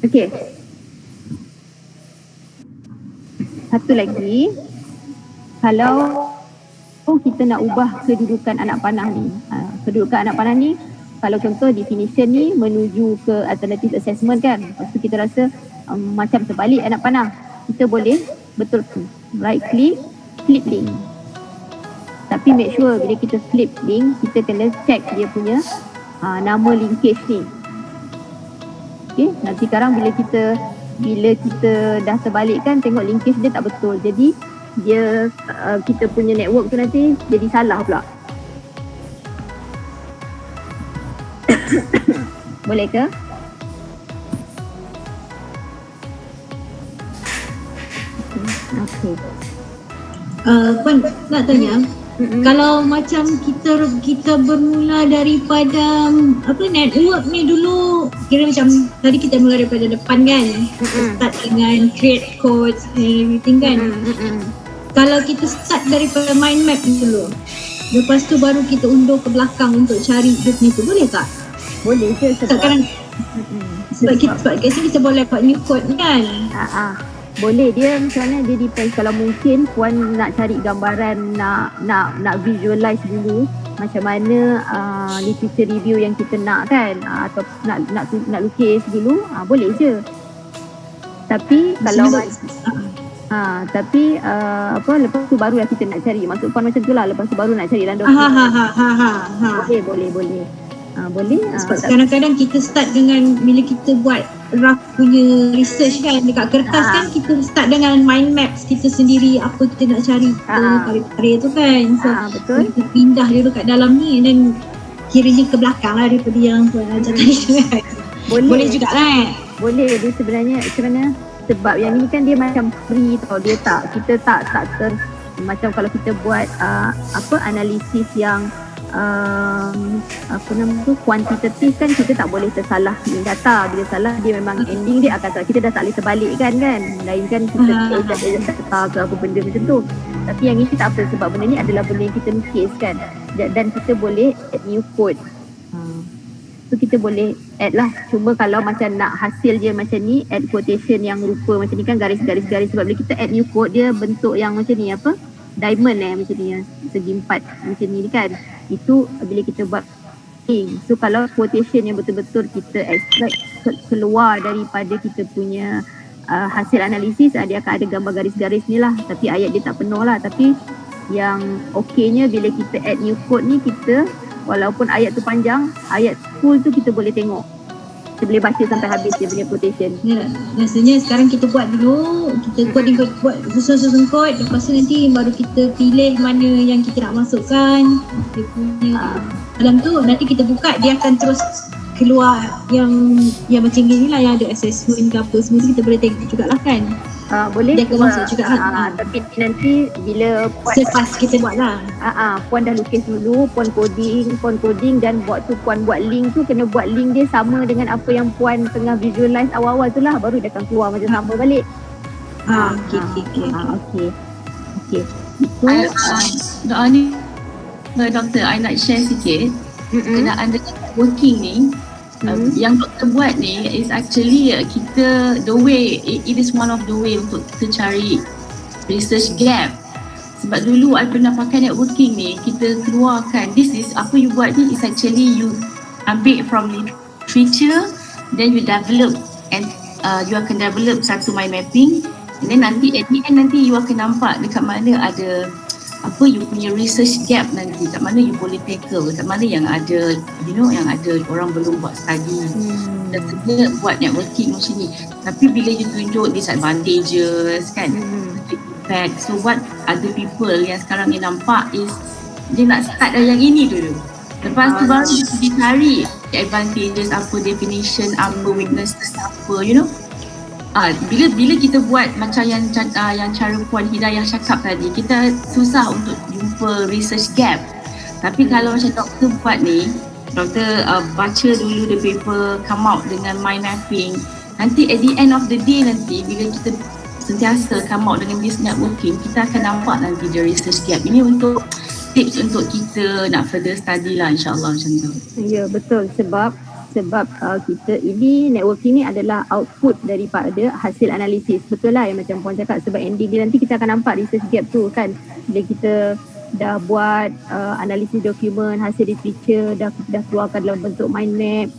Okay. Satu lagi. Kalau kita nak ubah kedudukan anak panah ni. Kedudukan anak panah ni, kalau contoh definition ni menuju ke alternative assessment kan. Lepas tu kita rasa macam terbalik anak panah. Kita boleh betul right click, flip link. Tapi make sure bila kita flip link, kita kena check dia punya nama linkage ni. Okay, nanti sekarang bila kita dah terbalik kan, tengok linkage dia tak betul. Jadi dia kita punya network tu nanti jadi salah pula. Boleh ke? Okay. Puan nak tanya, kalau macam kita bermula daripada network ni dulu, kira macam tadi kita mula daripada depan kan, start dengan create codes and everything kan. Kalau kita start daripada mind map dulu, lepas tu baru kita undur ke belakang untuk cari dia punya tu, boleh tak? Boleh je sebab sebab kat sini kita boleh buat new code kan. Boleh, dia macam mana, dia depends. Kalau mungkin puan nak cari gambaran, nak visualize dulu macam mana literature review yang kita nak kan, atau nak lukis dulu, boleh je. Tapi kalau lepas tu baru lah kita nak cari. Maksud puan macam tu lah, lepas tu baru nak cari dalam dokumen. Boleh. Boleh. Sebab kadang-kadang kita start dengan, bila kita buat rough punya research kan dekat kertas kan, kita start dengan mind maps kita sendiri, apa kita nak cari karya-karya tu kan. So betul. Kita pindah dulu kat dalam ni dan kiranya ke belakang lah daripada yang puan ajar tadi tu kan. Boleh juga kan? Boleh. Dia sebenarnya macam mana, sebab yang ni kan dia macam free tau. Dia kita tak macam kalau kita buat analisis yang kuantitatif kan, kita tak boleh tersalah data. Bila salah dia memang ending dia akan salah. Kita dah tak boleh terbalikkan kan. Lainkan kita data ke apa benda macam tu. Tapi yang ini tak apa, sebab benda ni adalah benda yang kita lukis kan, dan kita boleh add new code. So kita boleh add lah. Cuma kalau macam nak hasil je macam ni, add quotation yang rupa macam ni kan, garis-garis. Sebab bila kita add new code, dia bentuk yang macam ni, diamond macam ni, yang segi empat macam ni kan. Itu bila kita buat link. So kalau quotation yang betul-betul kita extract keluar daripada kita punya hasil analisis dia akan ada gambar garis-garis ni lah, tapi ayat dia tak penuh lah. Tapi yang okeynya bila kita add new code ni, kita walaupun ayat tu panjang, ayat full tu kita boleh tengok, kita boleh baca sampai habis dia punya quotation. Ya, rasanya sekarang kita buat dulu, kita coding, buat susun kod, lepas tu nanti baru kita pilih mana yang kita nak masukkan. Dia punya dalam tu nanti kita buka, dia akan terus keluar yang macam gini lah, yang ada assessment ke apa semua tu kita boleh tengok jugalah kan. Boleh dia akan masuk juga kan. Tapi nanti bila selepas kita buat lah. Puan dah lukis dulu, Puan coding dan Puan buat link tu, kena buat link dia sama dengan apa yang Puan tengah visualize awal-awal tu lah, baru dia akan keluar macam sama balik. Okey. Itu ni doktor, I nak share sikit kenaan dengan working ni. Yang doktor buat ni is actually kita, the way it is one of the way untuk kita cari research gap. Sebab dulu I pernah pakai networking ni, kita keluarkan, this is apa you buat ni is actually you ambil from literature, then you develop and you akan develop satu mind mapping, and then nanti at the end nanti you akan nampak dekat mana ada apa you punya research gap nanti, kat mana you boleh tackle, kat mana yang ada yang ada orang belum buat study. Dan kita buat networking macam ni. Tapi bila you tunjuk disadvantages kan, impact, so what other people yang sekarang ni nampak is dia nak start dari yang ini dulu, lepas tu baru dia cari advantages, apa definition, apa weaknesses, apa bila kita buat macam yang cara Puan Hidayah cakap tadi, kita susah untuk jumpa research gap. Tapi kalau macam doktor buat ni, doktor baca dulu the paper, come out dengan mind mapping, nanti at the end of the day nanti bila kita sentiasa come out dengan this networking, kita akan nampak nanti the research gap. Ini untuk tips untuk kita nak further study lah, insyaAllah macam tu. Ya, betul. Sebab kita ini, networking ni adalah output daripada hasil analisis. Betul lah yang macam Puan cakap, sebab ending dia nanti kita akan nampak research gap tu kan, bila kita dah buat analisis dokumen, hasil literature dah keluarkan dalam bentuk mind map.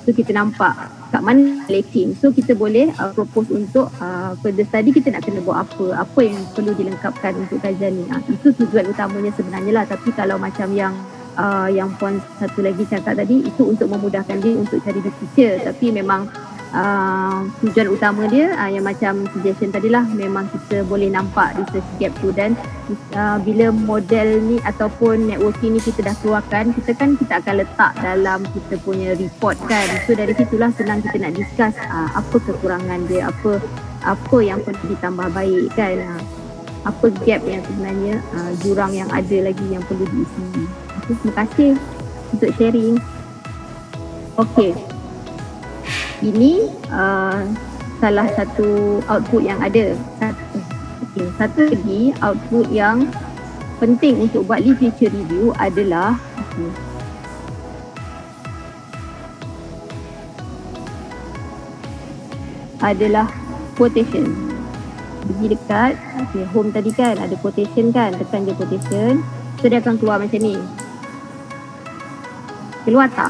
So kita nampak kat mana lacking, so kita boleh propose untuk further study, kita nak kena buat apa yang perlu dilengkapkan untuk kajian ni. Itu tujuan utamanya sebenarnya lah. Tapi kalau macam yang Puan satu lagi cakap tadi, itu untuk memudahkan dia untuk cari literature. Tapi memang tujuan utama dia yang macam suggestion tadilah, memang kita boleh nampak research gap tu. Dan bila model ni ataupun networking ni kita dah keluarkan, kita akan letak dalam kita punya report kan. So dari situlah senang kita nak discuss apa kekurangan dia, apa yang perlu ditambah baik kan, apa gap yang sebenarnya, jurang yang ada lagi yang perlu diisi. Terima kasih untuk sharing. Okey, ini salah satu output yang ada. Satu lagi output yang penting untuk buat literature review adalah quotation. Pergi dekat home tadi kan, ada quotation kan, tekan je quotation, so dia akan keluar macam ni. Keluar tak?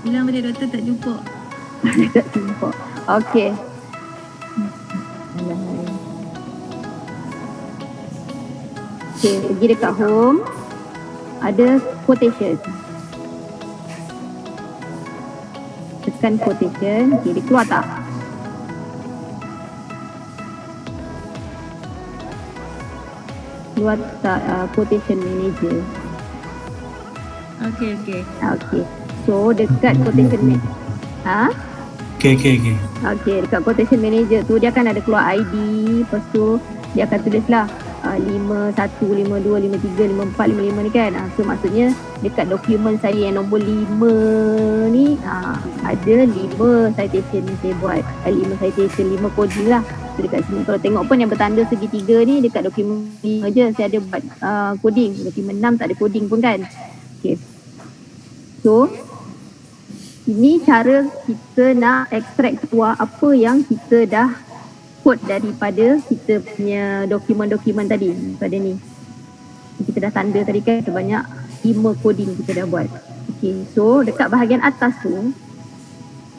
Bilang pada doktor tak jumpa. Tak jumpa. Okey. Okey, pergi dekat home, ada quotation. Tekan quotation, okey, dia keluar tak? Keluar tak quotation manager? Okey. So dekat quotation manager. Okey, dekat quotation manager tu dia akan ada keluar ID, lepas tu dia akan tulislah 51, 52, 53, 54, 55 ni kan. So maksudnya dekat dokumen saya yang nombor 5 ni ada 5 citation yang saya buat, 5 citation, 5 coding lah. So dekat sini kalau tengok pun yang bertanda segitiga ni dekat dokumen 5 je saya ada buat coding. Dokumen 6 tak ada coding pun kan. Okay. So ini cara kita nak extract keluar apa yang kita dah quote daripada kita punya dokumen-dokumen tadi. Pada ni kita dah tanda tadi kan, sebanyak 5 coding kita dah buat. Okay, so dekat bahagian atas tu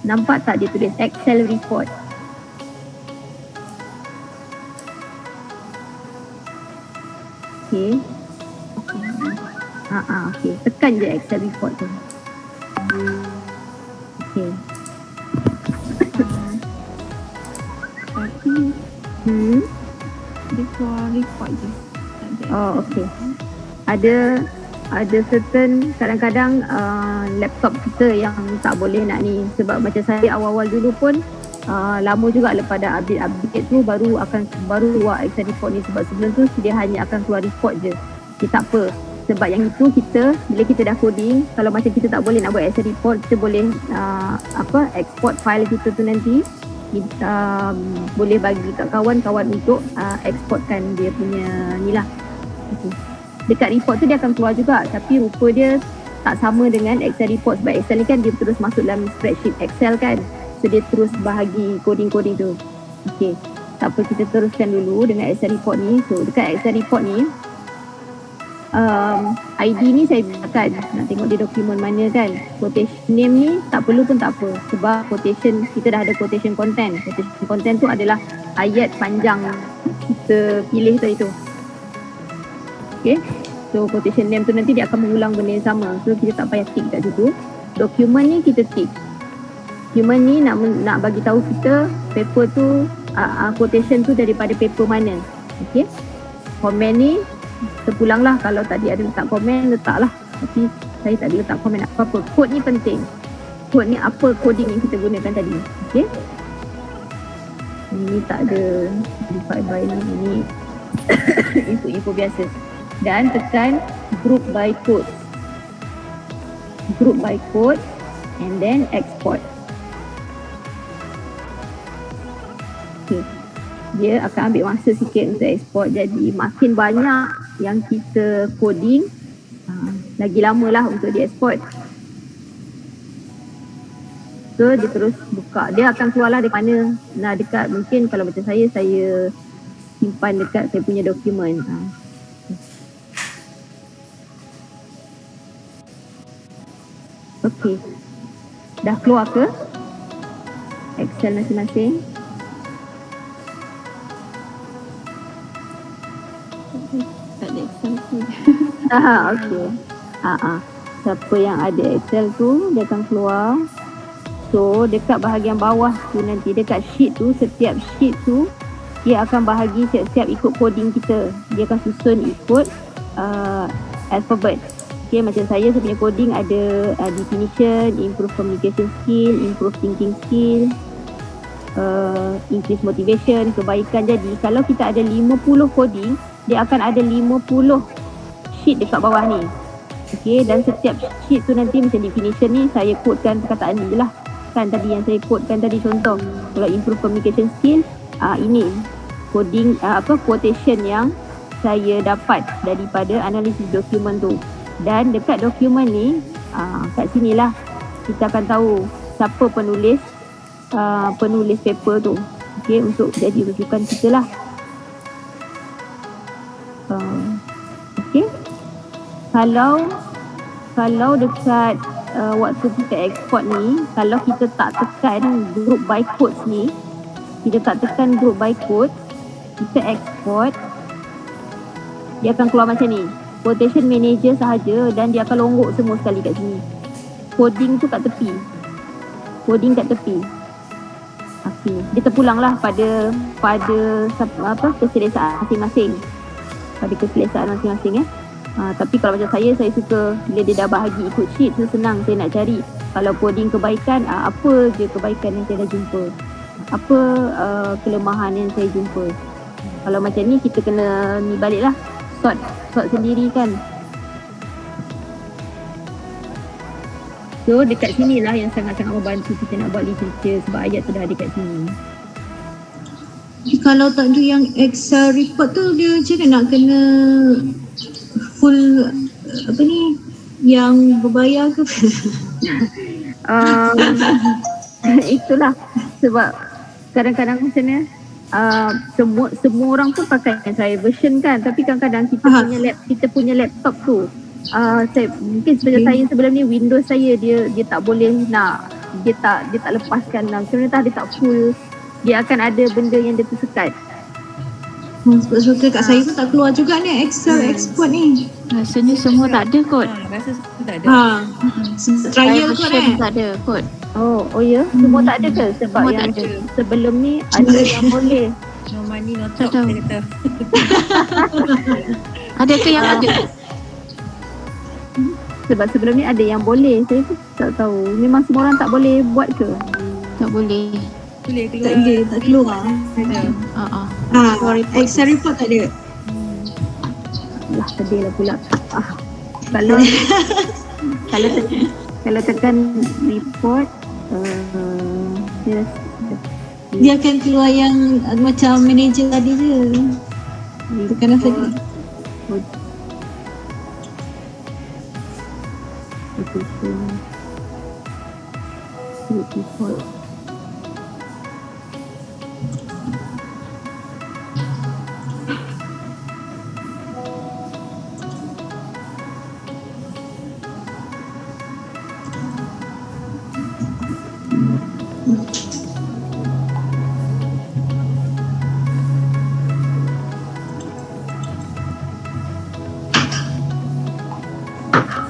Nampak tak dia tulis Excel report? Okay. Okay. Tekan je Excel report tu. Okay. Tapi dia keluar report je. Tak ada. Oh, okay. Ada certain kadang-kadang laptop kita yang tak boleh nak ni, sebab macam saya awal-awal dulu pun lama juga lepas dah update tu baru keluar Excel report ni, sebab sebelum tu dia hanya akan keluar report je. Okay, tak apa. Sebab yang itu kita bila kita dah coding, kalau macam kita tak boleh nak buat Excel report, kita boleh export file kita tu nanti kita boleh bagi kat kawan-kawan untuk exportkan dia punya ni lah. Okay. Dekat report tu dia akan keluar juga, tapi rupa dia tak sama dengan Excel report, sebab Excel ni kan dia terus masuk dalam spreadsheet Excel kan, so dia terus bahagi coding-coding tu. Okay, tak apa, kita teruskan dulu dengan Excel report ni. So dekat Excel report ni ID ni saya gunakan nak tengok dia dokumen mana kan. Quotation name ni tak perlu pun tak apa, sebab quotation kita dah ada quotation content. Quotation content tu adalah ayat panjang kita pilih tadi tu. Okay, so quotation name tu nanti dia akan mengulang benda yang sama, so kita tak payah tick kat situ. Dokumen ni kita tick. Dokumen ni nak bagi tahu kita paper tu quotation tu daripada paper mana. Okay, komen ni terpulang lah, kalau tadi ada letak komen letaklah, tapi saya tak ada letak komen apa-apa. Kod ni penting, kod ni apa coding yang kita gunakan tadi. Okay, ini tak ada divide by ni info biasa. Dan tekan group by code, and then export. Okay, dia akan ambil masa sikit untuk export, jadi makin banyak yang kita coding lagi lama lah untuk di export. So dia terus buka, dia akan keluar lah di mana. Nah dekat, mungkin kalau macam saya simpan dekat saya punya dokumen. Okey, dah keluar ke Excel masing-masing? Tak ada Excel tu. Okey. Siapa yang ada Excel tu dia akan keluar. So dekat bahagian bawah tu nanti, dekat sheet tu, setiap sheet tu dia akan bahagi siap-siap ikut coding kita. Dia akan susun ikut alphabet. Okay, macam saya punya coding ada definition, improve communication skill, improve thinking skill, increase motivation, kebaikan. Jadi kalau kita ada 50 coding, dia akan ada 50 sheet dekat bawah ni. Okay, dan setiap sheet tu nanti macam definition ni saya codekan perkataan ni je lah. Kan tadi yang saya codekan tadi, contoh kalau improve communication skill, ini coding quotation yang saya dapat daripada analisis dokumen tu. Dan dekat dokumen ni kat sinilah kita akan tahu siapa penulis paper tu. Okay, untuk jadi rujukan kita lah. Okay, kalau dekat waktu kita export ni, kalau kita tak tekan group by codes ni, kita export, dia akan keluar macam ni, quotation manager sahaja, dan dia akan longgok semua sekali kat sini. Coding tu kat tepi. Okay, dia terpulang lah pada keselesaan masing-masing. Tapi kalau macam saya suka bila dia dah bahagi ikut sheet tu, senang saya nak cari. Kalau coding kebaikan, apa je kebaikan yang saya dah jumpa, apa kelemahan yang saya jumpa. Kalau macam ni kita kena ni balik lah, sort sendiri kan. So dekat sini lah yang sangat-sangat membantu kita nak buat literature, sebab ayat tu dah ada kat sini. Kalau tak ada yang Excel report tu, dia macam mana nak kena full yang berbayar ke? Itulah sebab kadang-kadang macam ni, semua orang pun pakai yang trial version kan, tapi kadang-kadang kita punya laptop tu, mungkin sebenarnya saya sebelum ni Windows saya dia tak boleh nak dia tak lepaskan lah. Macam mana dia tak full. Dia akan ada benda yang dia tersekat. Sebab kat saya pun tak keluar juga ni Excel export ni. Rasanya semua tak ada kot. Rasa tak ada. Trial kot Tak ada kot. Oh ya, semua tak ada ke? Sebab Semua yang tak ada. sebelum ni ada yang boleh. No money, no Tak talk, tahu. dia kata. Ada ke yang ada? Sebab sebelum ni ada yang boleh. Saya pun tak tahu. Memang semua orang tak boleh buat ke? Tak boleh. Boleh keluar. Tak ada, tak keluar. Excel report tak ada. Lah sedih lah pula. Kalau kalau tekan report Dia akan keluar yang macam manager tadi je. Tekan apa lagi? report.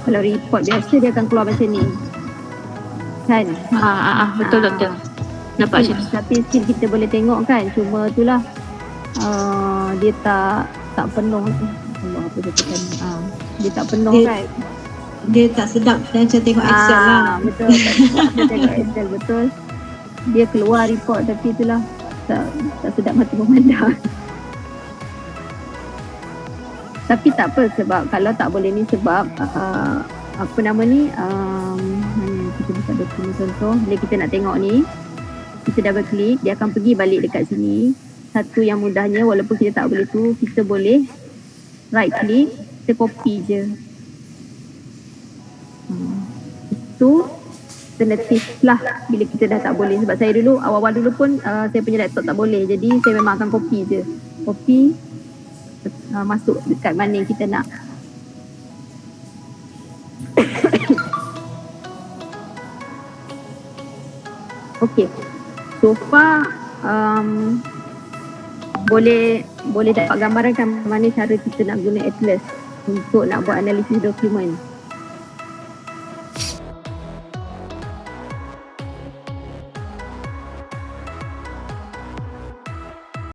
Kalau report biasa dia akan keluar macam ni. Kan? Betul doktor. Nampak macam ni. Tapi still kita boleh tengok kan. Cuma itulah dia tak penuh. Allah apa dia tekan. Dia tak penuh kan. Dia tak sedap macam tengok Excel lah. Betul. Tak sedap dia tengok Excel betul. Dia keluar report tapi itulah tak sedap mata memandang. Tapi tak apa sebab kalau tak boleh ni sebab apa nama ni mana kita buka dokumen contoh bila kita nak tengok ni kita double klik dia akan pergi balik dekat sini. Satu yang mudahnya walaupun kita tak boleh tu kita boleh right click kita copy je. Itu alternatif lah bila kita dah tak boleh sebab saya dulu awal-awal dulu pun saya punya laptop tak boleh jadi saya memang akan copy je. Copy masuk dekat mana yang kita nak. Okey. So far boleh dapat gambaran kan mana cara kita nak guna Atlas untuk nak buat analisis dokumen.